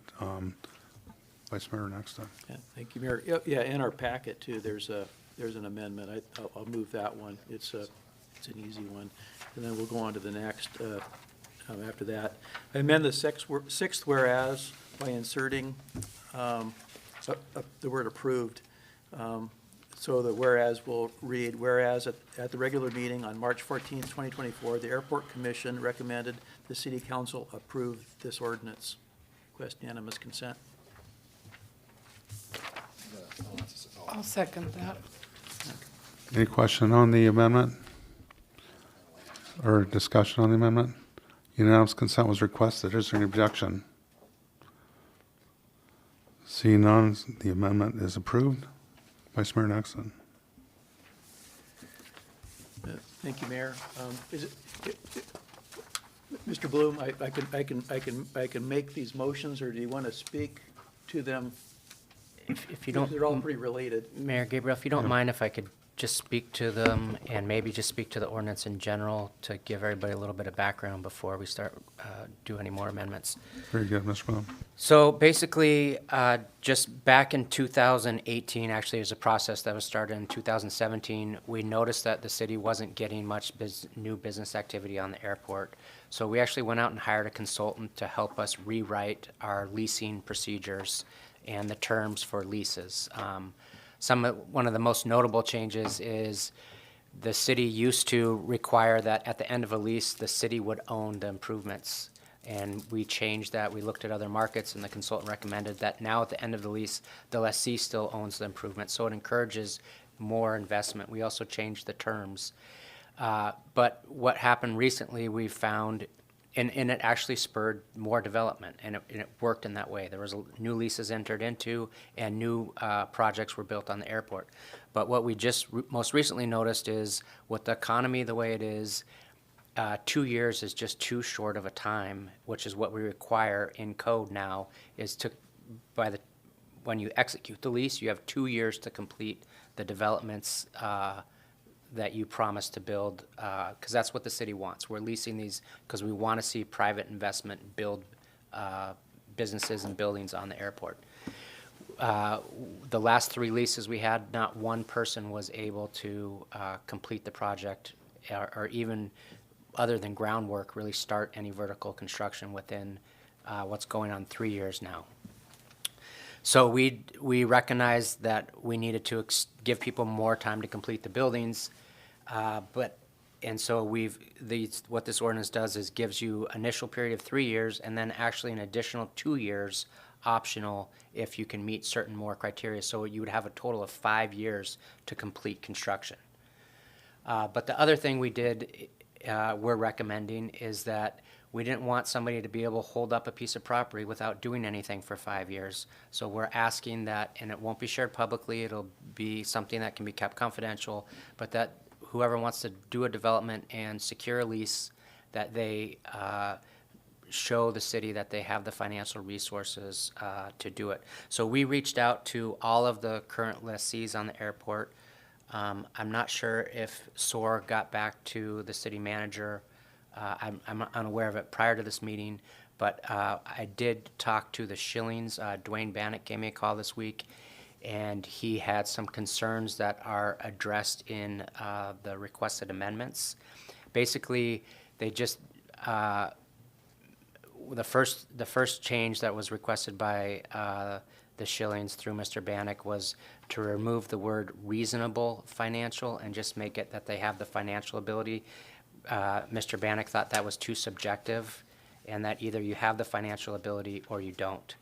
Vice Mayor, next time. Yeah, thank you, Mayor. Yeah, in our packet too, there's an amendment. I'll move that one. It's an easy one. And then we'll go on to the next. after that. I amend the sixth whereas by inserting the word approved. So the whereas will read, whereas at the regular meeting on March 14th, 2024, the Airport Commission recommended the City Council approve this ordinance. Request unanimous consent. I'll second that. Any question on the amendment? Or discussion on the amendment? Unanimous consent was requested. Is there any objection? Seeing none, the amendment is approved. Vice Mayor Nexon. Thank you, Mayor. Mr. Bloom, I can make these motions, or do you want to speak to them? If you don't. They're all pretty related. Mayor Gabriel, if you don't mind, if I could just speak to them and maybe just speak to the ordinance in general to give everybody a little bit of background before we start, do any more amendments. Very good, Mr. Bloom. So basically, just back in 2018, actually, there's a process that was started in 2017. We noticed that the city wasn't getting much new business activity on the airport. So we actually went out and hired a consultant to help us rewrite our leasing procedures and the terms for leases. One of the most notable changes is the city used to require that at the end of a lease, the city would own the improvements. And we changed that. We looked at other markets, and the consultant recommended that now at the end of the lease, the lessee still owns the improvements. So it encourages more investment. We also changed the terms. But what happened recently, we found, and it actually spurred more development, and it worked in that way. There was new leases entered into, and new projects were built on the airport. But what we just most recently noticed is, with the economy the way it is, 2 years is just too short of a time, which is what we require in code now, is when you execute the lease, you have 2 years to complete the developments that you promised to build, because that's what the city wants. We're leasing these because we want to see private investment build businesses and buildings on the airport. The last 3 leases we had, not one person was able to complete the project, or even, other than groundwork, really start any vertical construction within what's going on 3 years now. So we recognized that we needed to give people more time to complete the buildings, so what this ordinance does is gives you initial period of 3 years, and then actually an additional 2 years optional if you can meet certain more criteria. So you would have a total of 5 years to complete construction. But the other thing we did, we're recommending, is that we didn't want somebody to be able to hold up a piece of property without doing anything for 5 years. So we're asking that, and it won't be shared publicly, it'll be something that can be kept confidential, but that whoever wants to do a development and secure a lease, that they show the city that they have the financial resources to do it. So we reached out to all of the current lessees on the airport. I'm not sure if SOAR got back to the city manager. I'm unaware of it prior to this meeting, but I did talk to the Schillings. Dwayne Bannock gave me a call this week, and he had some concerns that are addressed in the requested amendments. Basically, they just the first change that was requested by the Schillings through Mr. Bannock was to remove the word reasonable financial and just make it that they have the financial ability. Mr. Bannock thought that was too subjective, and that either you have the financial ability or you don't.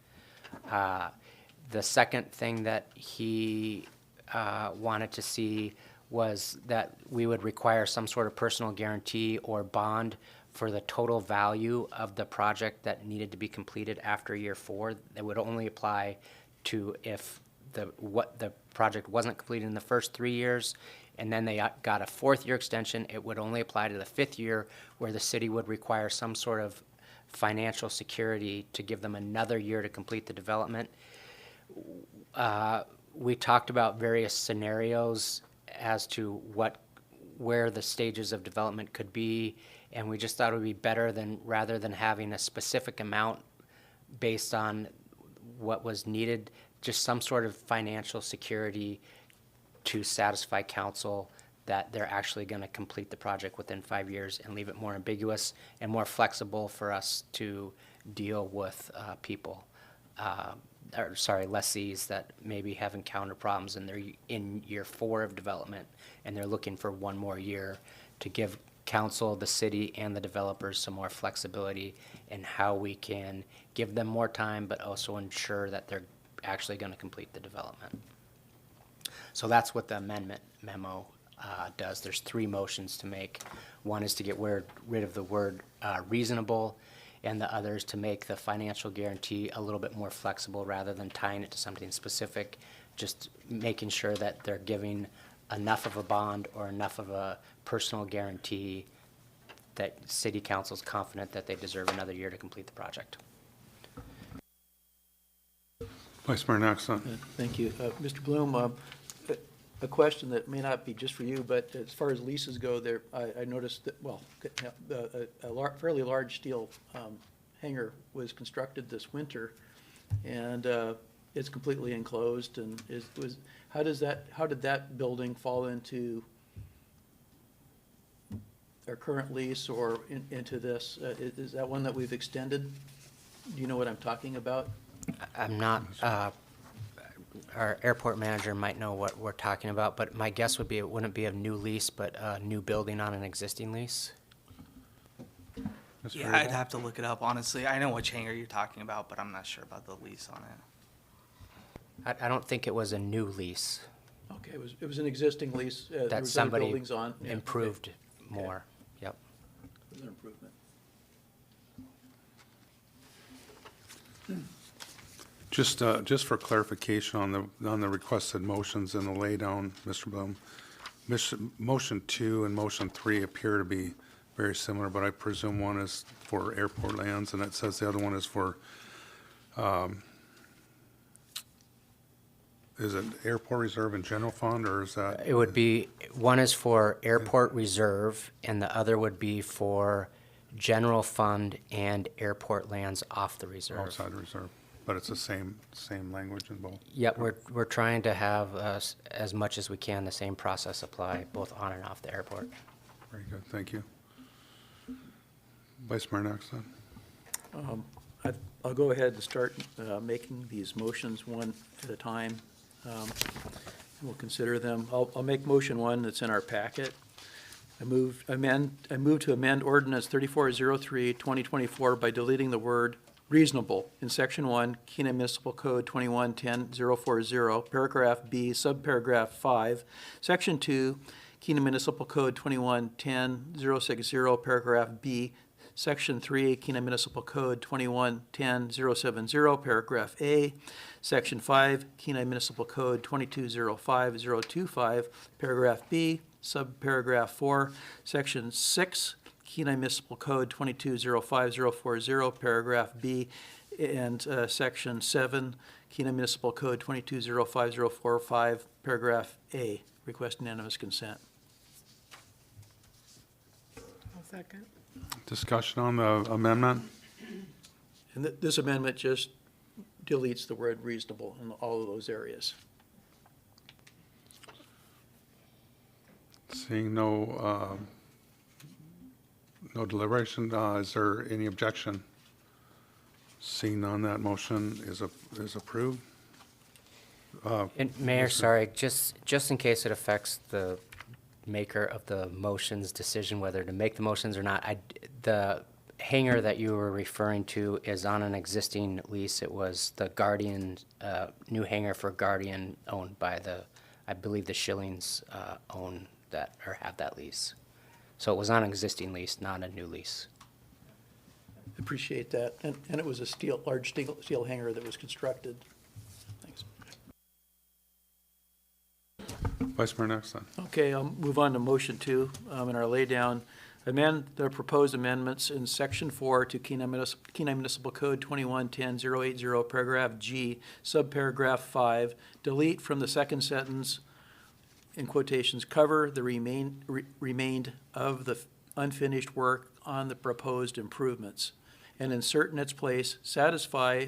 The second thing that he wanted to see was that we would require some sort of personal guarantee or bond for the total value of the project that needed to be completed after year 4. That would only apply to if the project wasn't completed in the first 3 years, and then they got a 4th year extension. It would only apply to the 5th year, where the city would require some sort of financial security to give them another year to complete the development. We talked about various scenarios as to where the stages of development could be, and we just thought it would be better rather than having a specific amount based on what was needed, just some sort of financial security to satisfy council that they're actually going to complete the project within 5 years and leave it more ambiguous and more flexible for us to deal with people, lessees that maybe have encountered problems and they're in year 4 of development and they're looking for 1 more year to give council, the city, and the developers some more flexibility in how we can give them more time, but also ensure that they're actually going to complete the development. So that's what the amendment memo does. There's 3 motions to make. One is to get rid of the word reasonable, and the other is to make the financial guarantee a little bit more flexible rather than tying it to something specific, just making sure that they're giving enough of a bond or enough of a personal guarantee that city council's confident that they deserve another year to complete the project. Vice Mayor Nexon. Thank you. Mr. Bloom, a question that may not be just for you, but as far as leases go, there, I noticed that, well, a fairly large steel hangar was constructed this winter, and it's completely enclosed, and how did that building fall into our current lease or into this? Is that one that we've extended? Do you know what I'm talking about? I'm not, our airport manager might know what we're talking about, but my guess would be it wouldn't be a new lease, but a new building on an existing lease. Yeah, I'd have to look it up, honestly. I know which hangar you're talking about, but I'm not sure about the lease on it. I don't think it was a new lease. Okay, it was an existing lease. There That was other somebody buildings on. Yeah, improved okay. more. Yep. It was an improvement. Just for clarification on the requested motions and the laydown, Mr. Bloom, motion 2 and motion 3 appear to be very similar, but I presume one is for airport lands and it says the other one is for, is it airport reserve and general fund, or is that? It would be, one is for airport reserve and the other would be for general fund and airport lands off the reserve. Outside reserve, but it's the same language in both. Yep, we're trying to have as much as we can the same process apply both on and off the airport. Very good, thank you. Vice Mayor Nexon. I'll go ahead and start making these motions one at a time. We'll consider them. I'll make motion 1 that's in our packet. I move to amend ordinance 3403, 2024 by deleting the word reasonable in section 1, Kenai Municipal Code 2110-040, paragraph B, subparagraph 5, section 2, Kenai Municipal Code 2110-060, paragraph B, section 3, Kenai Municipal Code 2110-070, paragraph A, section 5, Kenai Municipal Code 2205-025, paragraph B, subparagraph 4, section 6, Kenai Municipal Code 2205-040, paragraph B, and section 7, Kenai Municipal Code 2205-045, paragraph A. Request unanimous consent. I'll second. Discussion on the amendment? And this amendment just deletes the word reasonable in all of those areas. Seeing no deliberation, is there any objection? Seeing none, that motion is approved. And Mayor, sorry, just in case it affects the maker of the motion's decision whether to make the motions or not, the hangar that you were referring to is on an existing lease. It was the Guardian, new hangar for Guardian owned by I believe the Schillings own that, or have that lease. So it was on an existing lease, not a new lease. Appreciate that. And it was a large steel hangar that was constructed. Thanks. Vice Mayor Nexon. Okay, I'll move on to motion 2 in our laydown. Amend the proposed amendments in section 4 to Kenai Municipal Code 2110-080, paragraph G, subparagraph 5. Delete from the second sentence, in quotations, cover the remained of the unfinished work on the proposed improvements, and insert in its place, satisfy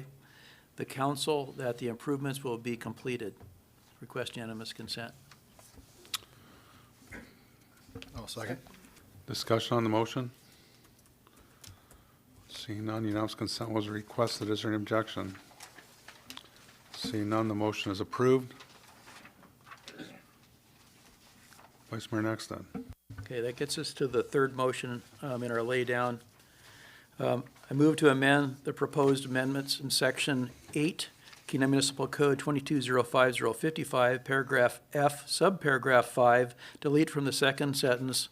the council that the improvements will be completed. Request unanimous consent. I'll second. Discussion on the motion? Seeing none, unanimous consent was requested. Is there any objection? Seeing none, the motion is approved. Vice Mayor next then. Okay, that gets us to the third motion in our laydown. I move to amend the proposed amendments in Section 8, Kenai Municipal Code 2205055, paragraph F, subparagraph 5, delete from the second sentence,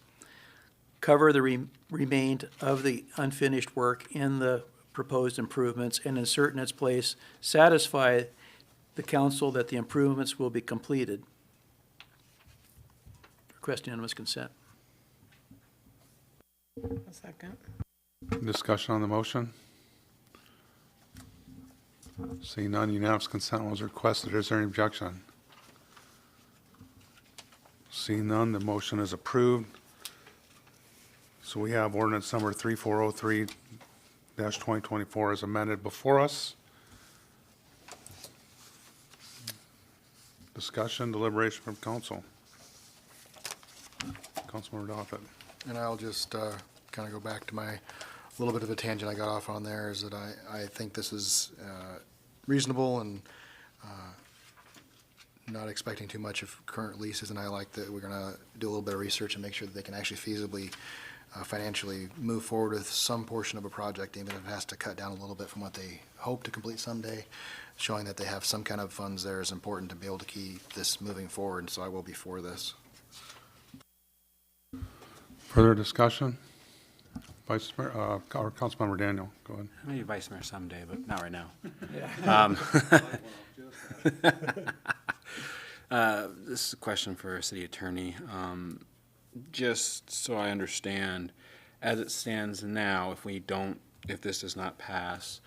cover the remained of the unfinished work in the proposed improvements, and insert in its place, satisfy the council that the improvements will be completed. Request unanimous consent. A second. Discussion on the motion? Seeing none, unanimous consent was requested. Is there any objection? Seeing none, the motion is approved. So we have ordinance number 3403-2024 as amended before us. Discussion, deliberation from council. Councilmember Doffett. And I'll just kind of go back to my little bit of a tangent I got off on there, is that I think this is reasonable and not expecting too much of current leases, and I like that we're going to do a little bit of research and make sure that they can actually feasibly, financially move forward with some portion of a project, even if it has to cut down a little bit from what they hope to complete someday. Showing that they have some kind of funds there is important to be able to keep this moving forward, so I will be for this. Further discussion? Vice Mayor, or Councilmember Daniel, go ahead. Maybe Vice Mayor someday, but not right now. This is a question for our city attorney. Just so I understand, as it stands now, if this does not pass,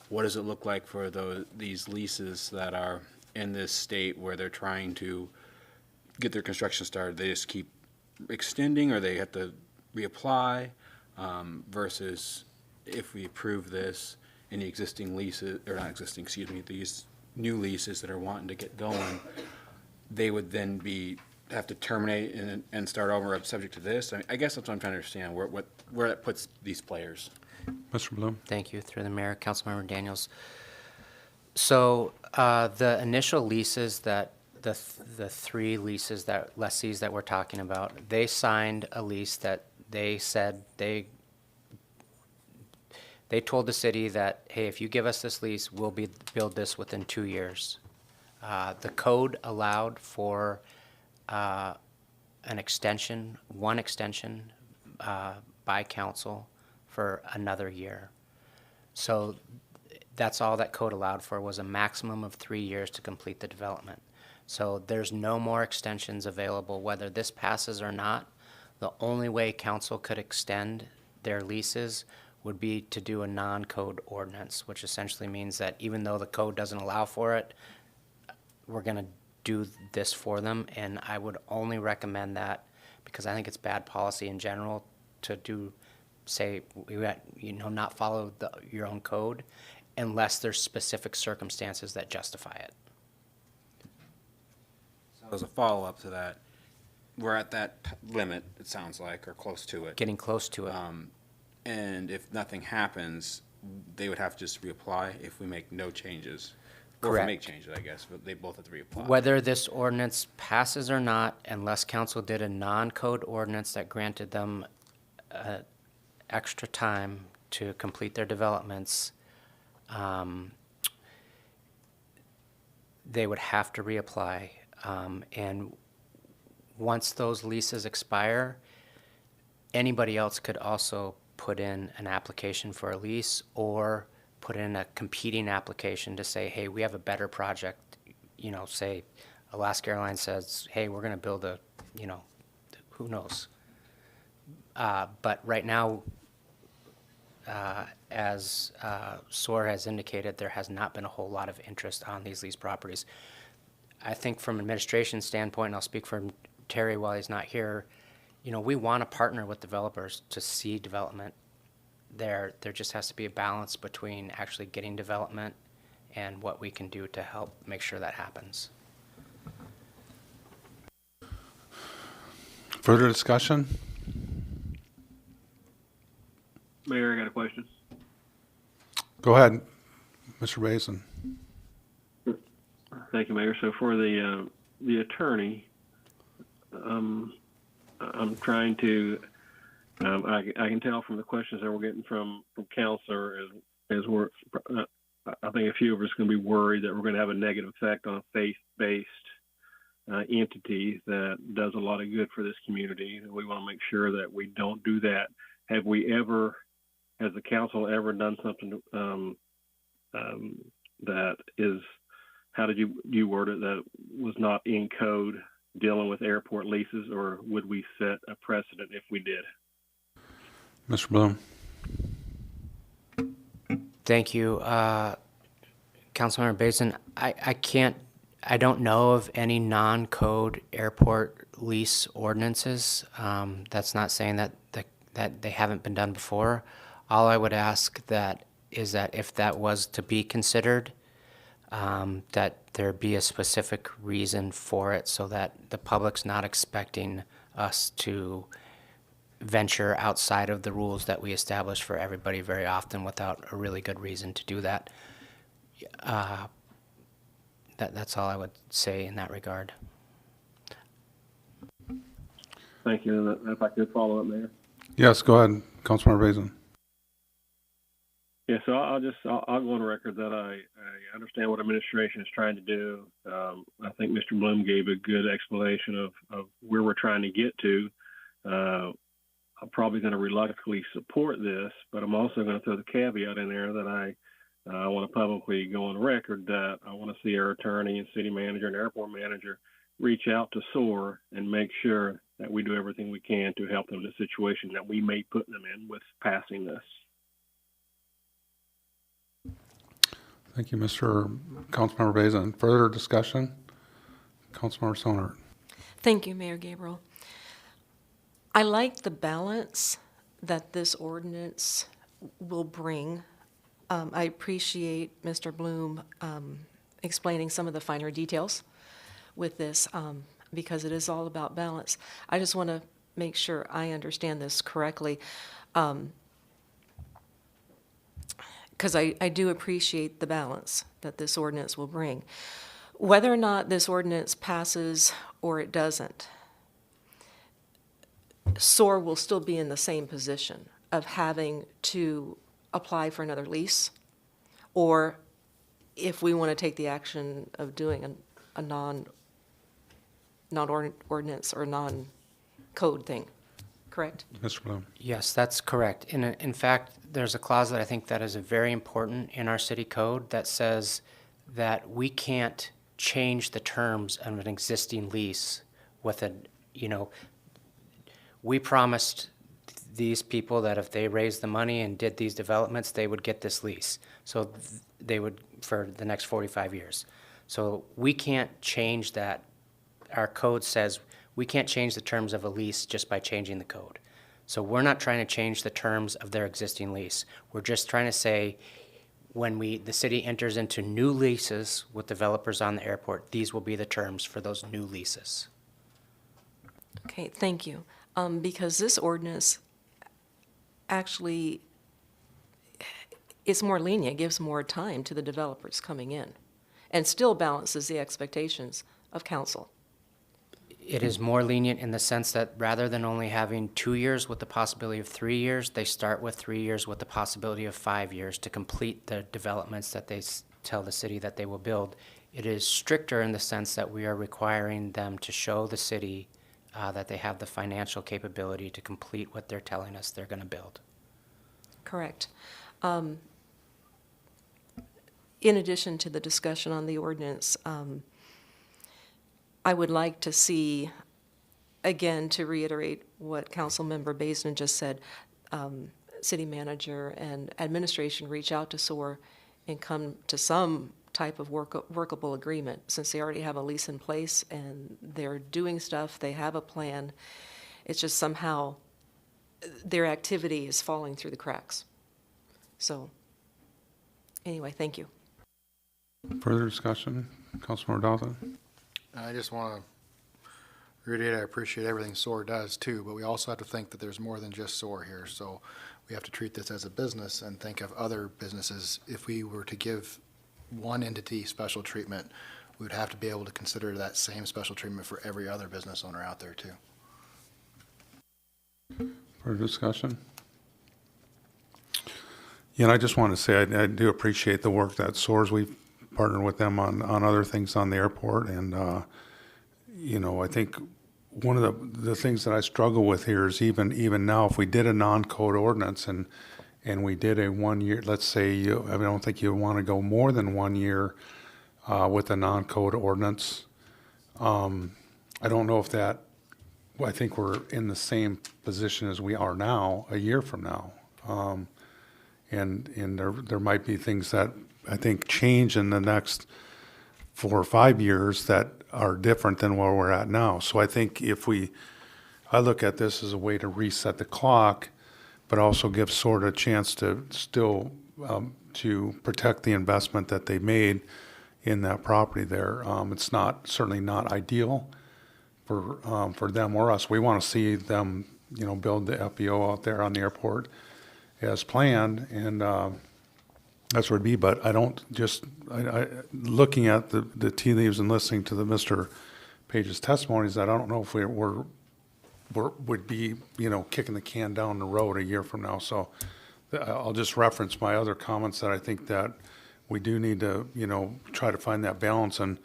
what does it look like for these leases that are in this state where they're trying to get their construction started? They just keep extending, or they have to reapply, versus if we approve this, any existing leases, or not existing, excuse me, these new leases that are wanting to get going, they would then have to terminate and start over subject to this? I guess that's what I'm trying to understand, where that puts these players. Mr. Bloom. Thank you. Through the mayor, Councilmember Daniels. So the initial leases that the three leases that lessees that we're talking about, they signed a lease that they said they told the city that, hey, if you give us this lease, we'll build this within 2 years. The code allowed for an extension, one extension by council for another year. So that's all that code allowed for, was a maximum of 3 years to complete the development. So there's no more extensions available, whether this passes or not. The only way council could extend their leases would be to do a non-code ordinance, which essentially means that even though the code doesn't allow for it, we're going to do this for them. And I would only recommend that because I think it's bad policy in general to not follow your own code unless there's specific circumstances that justify it. So as a follow-up to that, we're at that limit, it sounds like, or close to it. Getting close to it. And if nothing happens, they would have to just reapply if we make no changes. Or if Correct. we make changes, I guess, but they both have to reapply. Whether this ordinance passes or not, unless council did a non-code ordinance that granted them extra time to complete their developments, they would have to reapply. And once those leases expire, anybody else could also put in an application for a lease or put in a competing application to say, hey, we have a better project. Say Alaska Airlines says, hey, we're going to build who knows. But right now, as SOAR has indicated, there has not been a whole lot of interest on these lease properties. I think from an administration standpoint, and I'll speak for Terry while he's not here, we want to partner with developers to see development. There just has to be a balance between actually getting development and what we can do to help make sure that happens. Further discussion? Mayor, I got a question. Go ahead, Mr. Basin. Thank you, Mayor. So for the attorney, I'm trying to, I can tell from the questions that we're getting from counselor as we're, I think a few of us are going to be worried that we're going to have a negative effect on a faith-based entity that does a lot of good for this community. And we want to make sure that we don't do that. Has the council ever done something that is, how did you word it, that was not in code dealing with airport leases, or would we set a precedent if we did? Mr. Bloom. Thank you. Councilmember Basin, I don't know of any non-code airport lease ordinances. That's not saying that they haven't been done before. All I would ask is that if that was to be considered, that there be a specific reason for it so that the public's not expecting us to venture outside of the rules that we establish for everybody very often without a really good reason to do that. That's all I would say in that regard. Thank you. And if I could follow up, Mayor. Yes, go ahead, Councilmember Basin. Yeah, so I'll go on record that I understand what administration is trying to do. I think Mr. Bloom gave a good explanation of where we're trying to get to. I'm probably going to reluctantly support this, but I'm also going to throw the caveat in there that I want to publicly go on record that I want to see our attorney and city manager and airport manager reach out to SOAR and make sure that we do everything we can to help them in the situation that we may put them in with passing this. Thank you, Mr. Councilmember Basin. Further discussion? Councilmember Sonert. Thank you, Mayor Gabriel. I like the balance that this ordinance will bring. I appreciate Mr. Bloom explaining some of the finer details with this because it is all about balance. I just want to make sure I understand this correctly. Because I do appreciate the balance that this ordinance will bring. Whether or not this ordinance passes or it doesn't, SOAR will still be in the same position of having to apply for another lease, or if we want to take the action of doing a non-ordinance or non-code thing. Correct? Mr. Bloom. Yes, that's correct. In fact, there's a clause that I think that is very important in our city code that says that we can't change the terms of an existing lease with we promised these people that if they raised the money and did these developments, they would get this lease. So they would for the next 45 years. So we can't change that. Our code says we can't change the terms of a lease just by changing the code. So we're not trying to change the terms of their existing lease. We're just trying to say when the city enters into new leases with developers on the airport, these will be the terms for those new leases. Okay, thank you. Because this ordinance actually is more lenient, gives more time to the developers coming in, and still balances the expectations of council. It is more lenient in the sense that rather than only having 2 years with the possibility of 3 years, they start with 3 years with the possibility of 5 years to complete the developments that they tell the city that they will build. It is stricter in the sense that we are requiring them to show the city that they have the financial capability to complete what they're telling us they're going to build. Correct. In addition to the discussion on the ordinance, I would like to see, again, to reiterate what Councilmember Basin just said, city manager and administration reach out to SOAR and come to some type of workable agreement, since they already have a lease in place and they're doing stuff, they have a plan. It's just somehow their activity is falling through the cracks. So anyway, thank you. Further discussion? Councilmember Dawson? I just want reiterate, I appreciate everything SOAR does too, but we also have to think that there's more than just SOAR here. So we have to treat this as a business and think of other businesses. If we were to give one entity special treatment, we would have to be able to consider that same special treatment for every other business owner out there too. For discussion? Yeah, and I just want to say I do appreciate the work that SOAR's. We've partnered with them on other things on the airport, and I think one of the things that I struggle with here is even now, if we did a non-code ordinance and we did a 1 year, let's say I don't think you want to go more than 1 year with a non-code ordinance. I don't know if that. I think we're in the same position as we are now a year from now, and there might be things that I think change in the next 4 or 5 years that are different than where we're at now. So I think I look at this as a way to reset the clock, but also give SOAR a chance to still to protect the investment that they made in that property there. It's certainly not ideal for them or us. We want to see them, build the FBO out there on the airport as planned, and that's where it'd be. But I don't looking at the tea leaves and listening to the Mr. Page's testimonies, I don't know if we would be, kicking the can down the road a year from now. So I'll just reference my other comments that I think that we do need to, try to find that balance and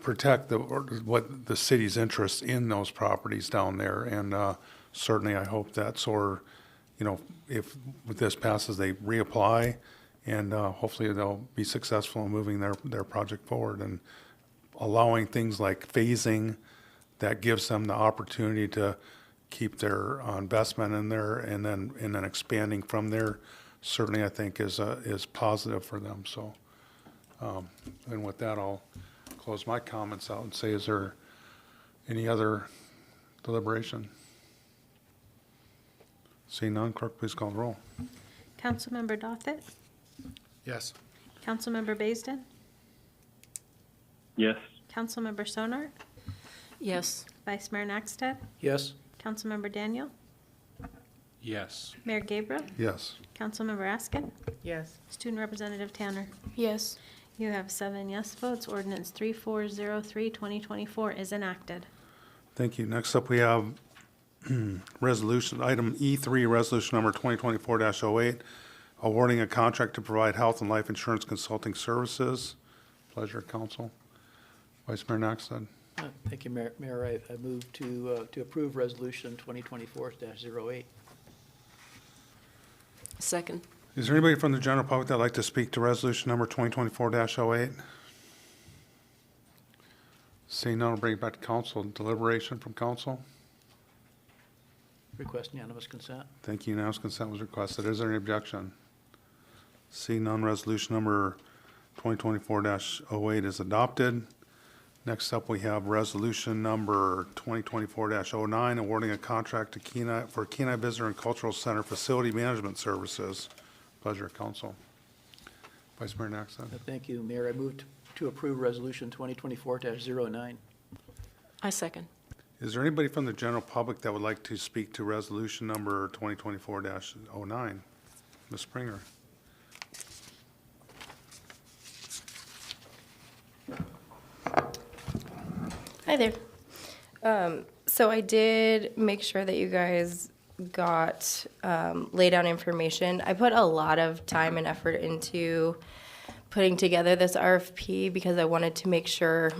protect what the city's interest in those properties down there. And certainly I hope that SOAR, if this passes, they reapply, and hopefully they'll be successful in moving their project forward and allowing things like phasing that gives them the opportunity to keep their investment in there, and then expanding from there. Certainly, I think is positive for them. So, and with that, I'll close my comments out and say, is there any other deliberation? Seeing none, clerk, please call the roll. Councilmember Dothit, Yes. Councilmember Baisden, Yes. Councilmember Sonart, Yes. Vice Mayor Nakstad, Yes? Councilmember Daniel, Yes. Mayor Gabriel, Yes. Councilmember Askin, Yes. Student Representative Tanner. Yes. You have 7 yes votes. Ordinance 3403, 2024 is enacted. Thank you. Next up, we have resolution, item E3, resolution number 2024-08, awarding a contract to provide health and life insurance consulting services. Pleasure, council. Vice Mayor Nakstad. Thank you, Mayor. I move to approve resolution 2024-08. Second. Is there anybody from the general public that'd like to speak to resolution number 2024-08? Seeing none, I'll bring it back to council. Deliberation from council. Request unanimous consent. Thank you. Unanimous consent was requested. Is there any objection? Seeing none, resolution number 2024-08 is adopted. Next up, we have resolution number 2024-09, awarding a contract to for Kenai Visitor and Cultural Center Facility Management Services. Pleasure, council. Vice Mayor Nakstad. Thank you, Mayor. I move to approve resolution 2024-09. I second. Is there anybody from the general public that would like to speak to resolution number 2024-09? Ms. Springer. Hi there. So I did make sure that you guys got lay down information. I put a lot of time and effort into putting together this RFP because I wanted to make sure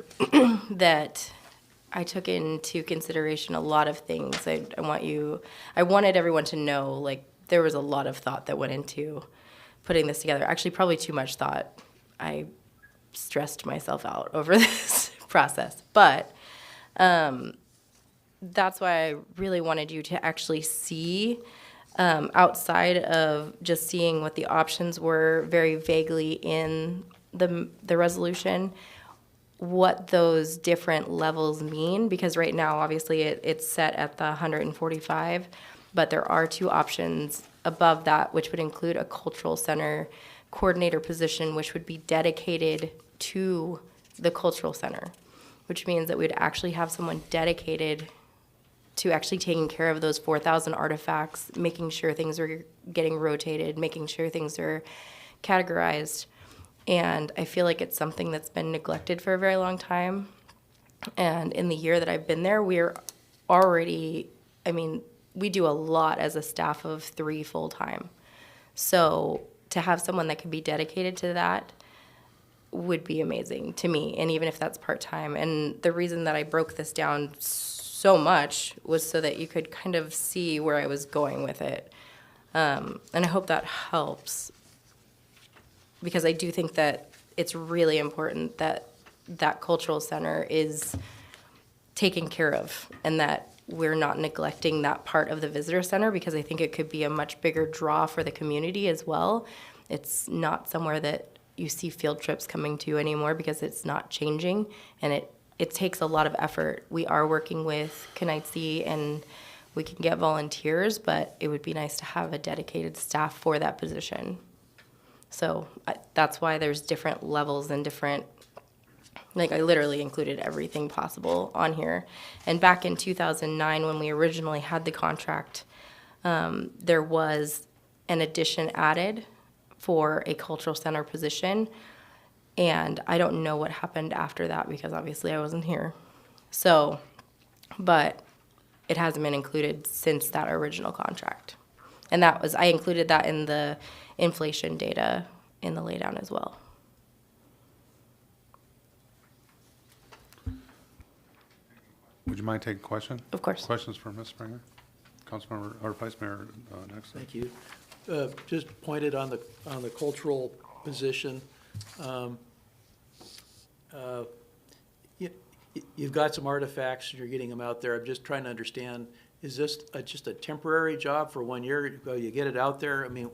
that I took into consideration a lot of things. I wanted everyone to know, like, there was a lot of thought that went into putting this together. Actually, probably too much thought. I stressed myself out over this process. But that's why I really wanted you to actually see, outside of just seeing what the options were very vaguely in the resolution, what those different levels mean. Because right now, obviously, it's set at the 145, but there are 2 options above that, which would include a cultural center coordinator position, which would be dedicated to the cultural center, which means that we'd actually have someone dedicated to actually taking care of those 4,000 artifacts, making sure things are getting rotated, making sure things are categorized. And I feel like it's something that's been neglected for a very long time. And in the year that I've been there, we're already, I mean, we do a lot as a staff of 3 full-time. So to have someone that could be dedicated to that would be amazing to me, and even if that's part-time. And the reason that I broke this down so much was so that you could kind of see where I was going with it. And I hope that helps, because I do think that it's really important that that cultural center is taken care of, and that we're not neglecting that part of the visitor center, because I think it could be a much bigger draw for the community as well. It's not somewhere that you see field trips coming to anymore, because it's not changing, and it takes a lot of effort. We are working with Kenaitze, and we can get volunteers, but it would be nice to have a dedicated staff for that position. So that's why there's different levels and different, like I literally included everything possible on here. And back in 2009, when we originally had the contract, there was an addition added for a cultural center position. And I don't know what happened after that, because obviously I wasn't here. So, but it hasn't been included since that original contract. And that was, I included that in the inflation data in the laydown as well. Would you mind taking a question? Of course. Questions for Ms. Springer? Councilmember, or Vice Mayor next. Thank you. Just pointed on the cultural position. You've got some artifacts, you're getting them out there. I'm just trying to understand, is this just a temporary job for 1 year? You get it out there? I mean,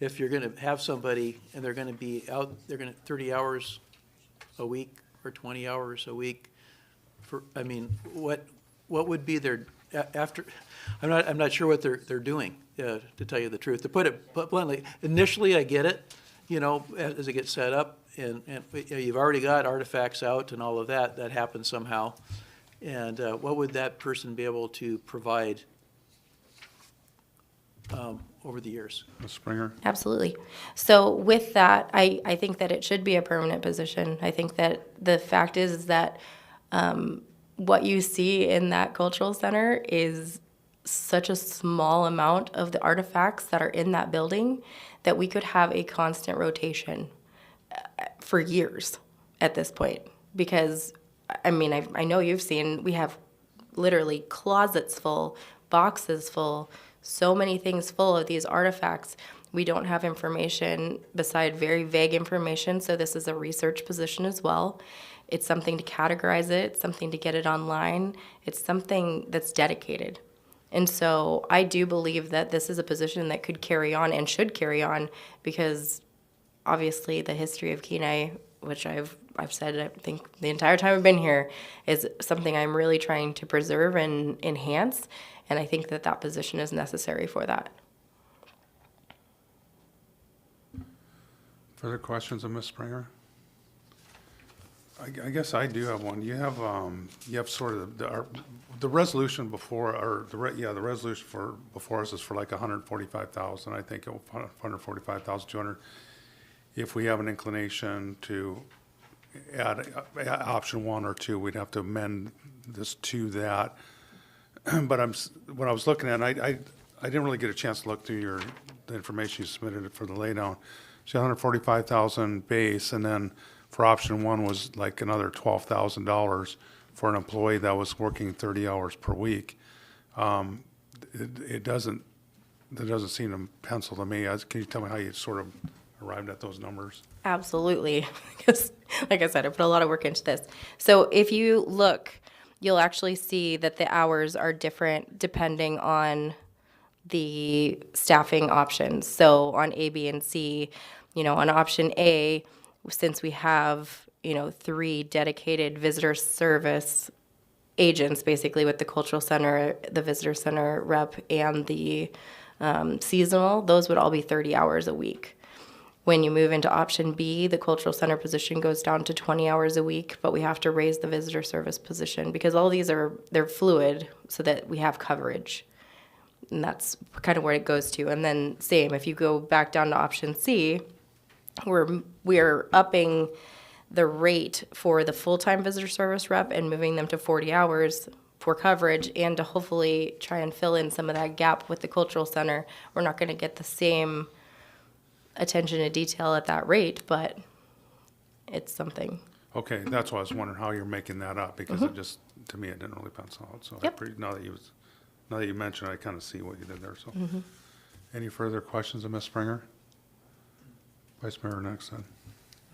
if you're going to have somebody and they're going to be out, they're going to 30 hours a week or 20 hours a week, I mean, what would be their after? I'm not sure what they're doing, to tell you the truth. To put it bluntly, initially I get it, you know, as it gets set up, and you've already got artifacts out and all of that. That happens somehow, and what would that person be able to provide over the years? Ms. Springer? Absolutely. So with that, I think that it should be a permanent position. I think that the fact is that what you see in that cultural center is such a small amount of the artifacts that are in that building that we could have a constant rotation for years at this point. Because, I mean, I know you've seen, we have literally closets full, boxes full, so many things full of these artifacts. We don't have information beside very vague information, so this is a research position as well. It's something to categorize it, it's something to get it online, it's something that's dedicated. And so I do believe that this is a position that could carry on and should carry on, because obviously the history of Kenai, which I've said I think the entire time I've been here, is something I'm really trying to preserve and enhance, and I think that that position is necessary for that. Further questions of Ms. Springer? I guess I do have one. You have sort of the resolution before, or the resolution for before us is for like 145,000. I think 145,200. If we have an inclination to add option 1 or 2, we'd have to amend this to that. But when I was looking at it, I didn't really get a chance to look through the information you submitted for the laydown. So 145,000 base, and then for option 1 was like another $12,000 for an employee that was working 30 hours per week. That doesn't seem to pencil to me. Can you tell me how you sort of arrived at those numbers? Absolutely, because like I said, I put a lot of work into this. So if you look, you'll actually see that the hours are different depending on the staffing options. So on A, B, and C, on option A, since we have, 3 dedicated visitor service agents, basically with the cultural center, the visitor center rep, and the seasonal, those would all be 30 hours a week. When you move into option B, the cultural center position goes down to 20 hours a week, but we have to raise the visitor service position because all these they're fluid so that we have coverage. And that's kind of where it goes to. And then same, if you go back down to option C, we're upping the rate for the full-time visitor service rep and moving them to 40 hours for coverage and to hopefully try and fill in some of that gap with the cultural center. We're not going to get the same attention to detail at that rate, but it's something. Okay, that's why I was wondering how you're making that up, because it just, to me, it didn't really pencil out. So I now that you mentioned it, I kind of see what you did there, so. Any further questions of Ms. Springer? Vice Mayor next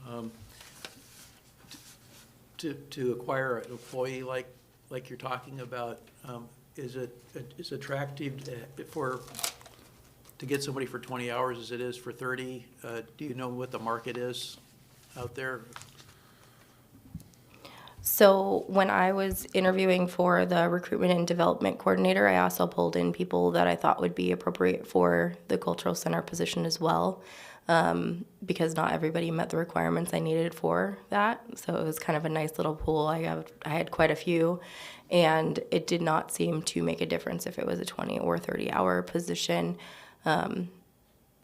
then. To acquire an employee like you're talking about, is attractive to get somebody for 20 hours as it is for 30? Do you know what the market is out there? So when I was interviewing for the recruitment and development coordinator, I also pulled in people that I thought would be appropriate for the cultural center position as well, because not everybody met the requirements I needed for that. So it was kind of a nice little pool. I had quite a few, and it did not seem to make a difference if it was a 20 or 30-hour position.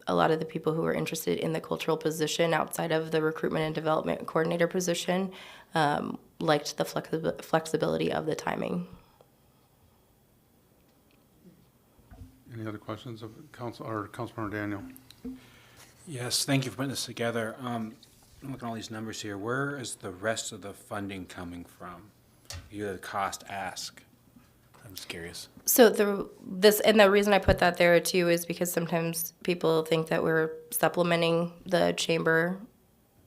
A lot of the people who were interested in the cultural position outside of the recruitment and development coordinator position liked the flexibility of the timing. Any other questions of Councilmember Daniel? Yes, thank you for putting this together. I'm looking at all these numbers here. Where is the rest of the funding coming from? The cost ask. I'm just curious. So the reason I put that there too is because sometimes people think that we're supplementing the chamber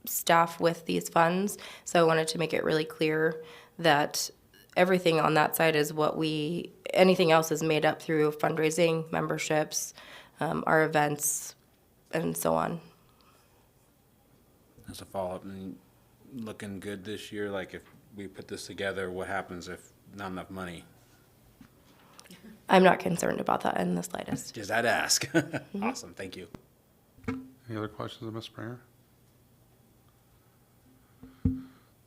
staff with these funds. So I wanted to make it really clear that everything on that side is anything else is made up through fundraising, memberships, our events, and so on. As a follow-up, looking good this year, like if we put this together, what happens if not enough money? I'm not concerned about that in the slightest. Just I'd ask. Awesome, thank you. Any other questions of Ms. Springer?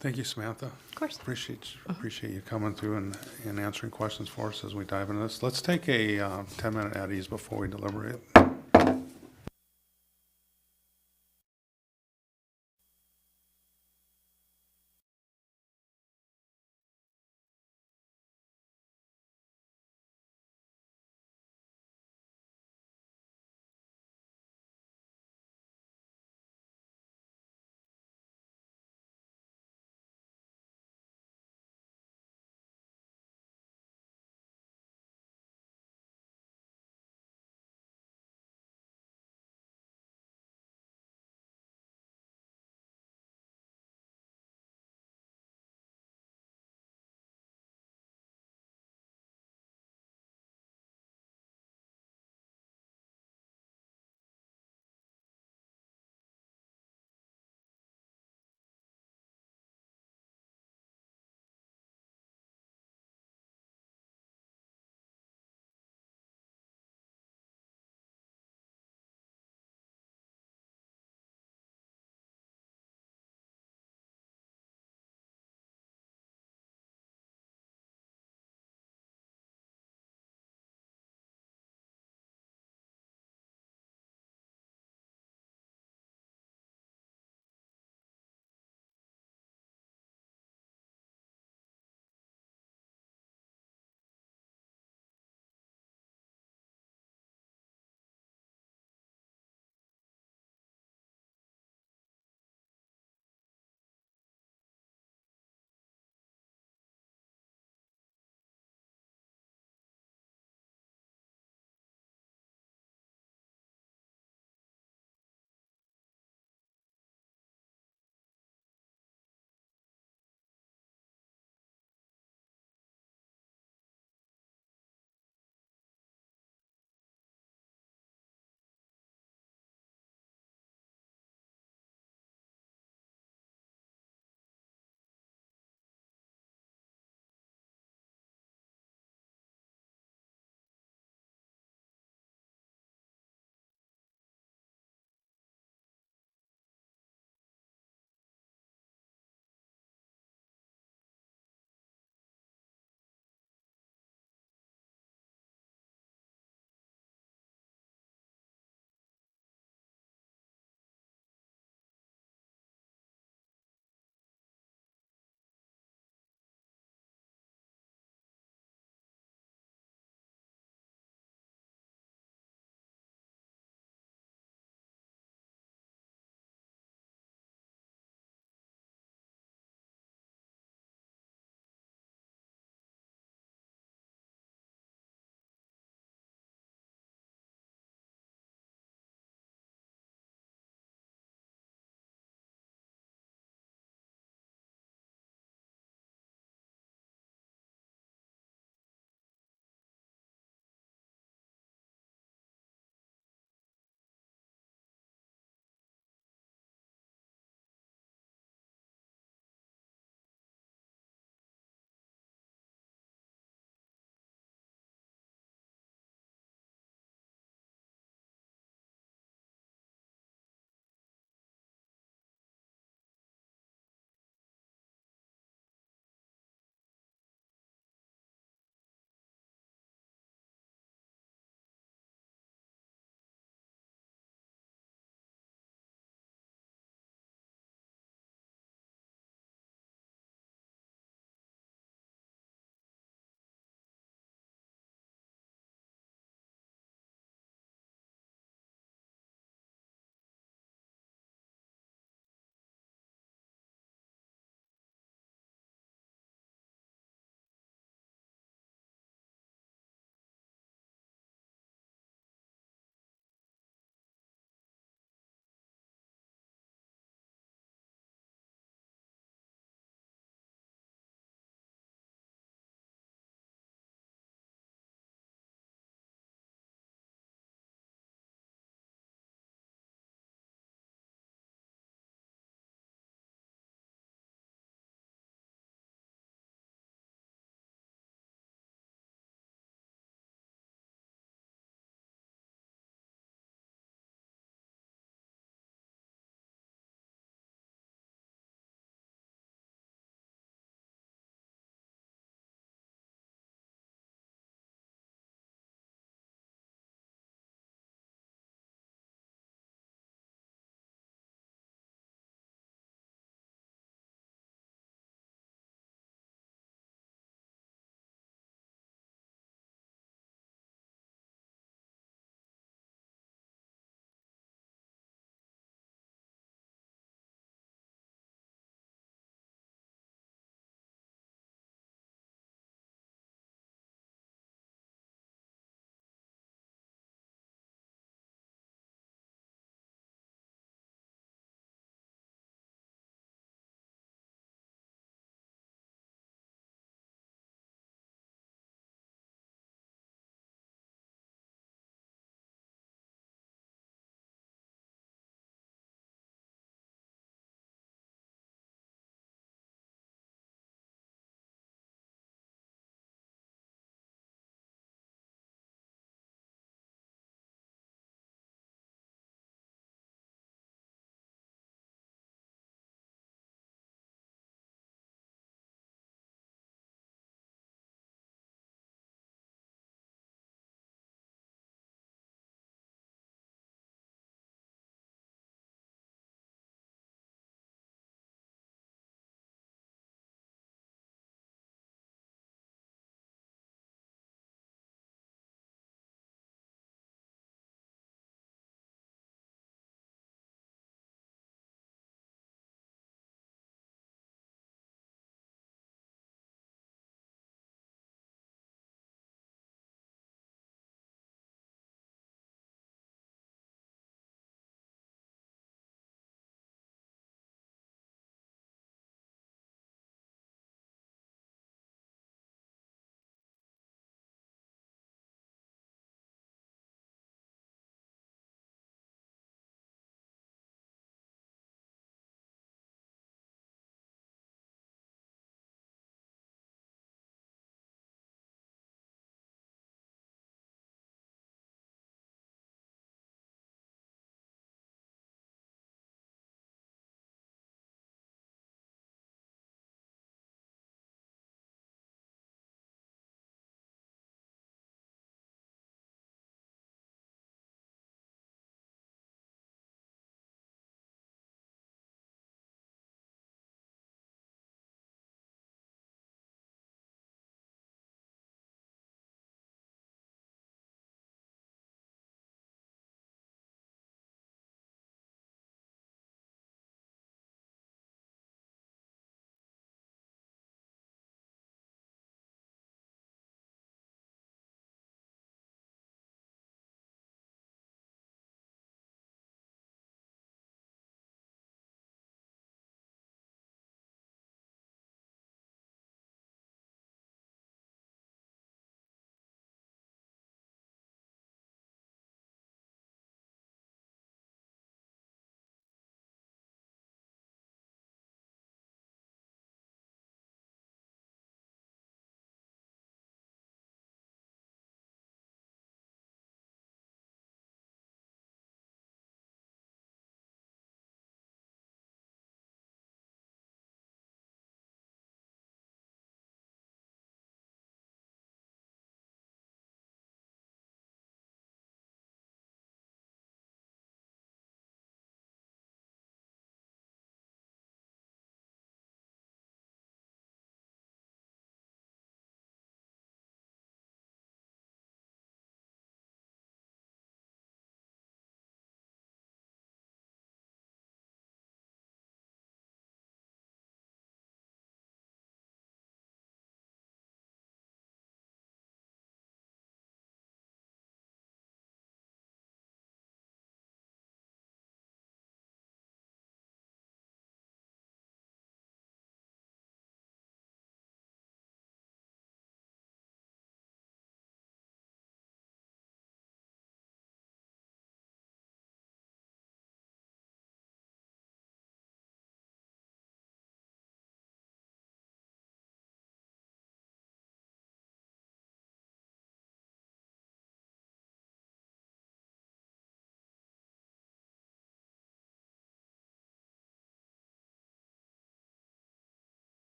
Thank you, Samantha. Of course. Appreciate you coming through and answering questions for us as we dive into this. Let's take a 10-minute at ease before we deliberate.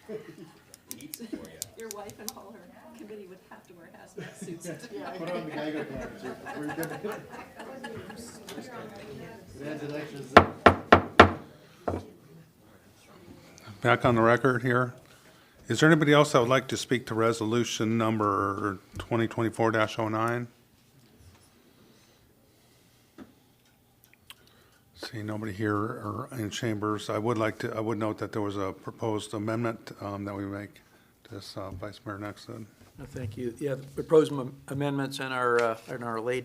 Your wife and all her committee would have to wear hazmat suits. Put on the Geiger counter, too. We're good. It adds an extra zip. Back on the record here. Is there anybody else that would like to speak to resolution number 2024-09? See nobody here or in chambers. I would note that there was a proposed amendment that we make to this, Vice Mayor Nexon. Thank you. Yeah, the proposed amendments in our laid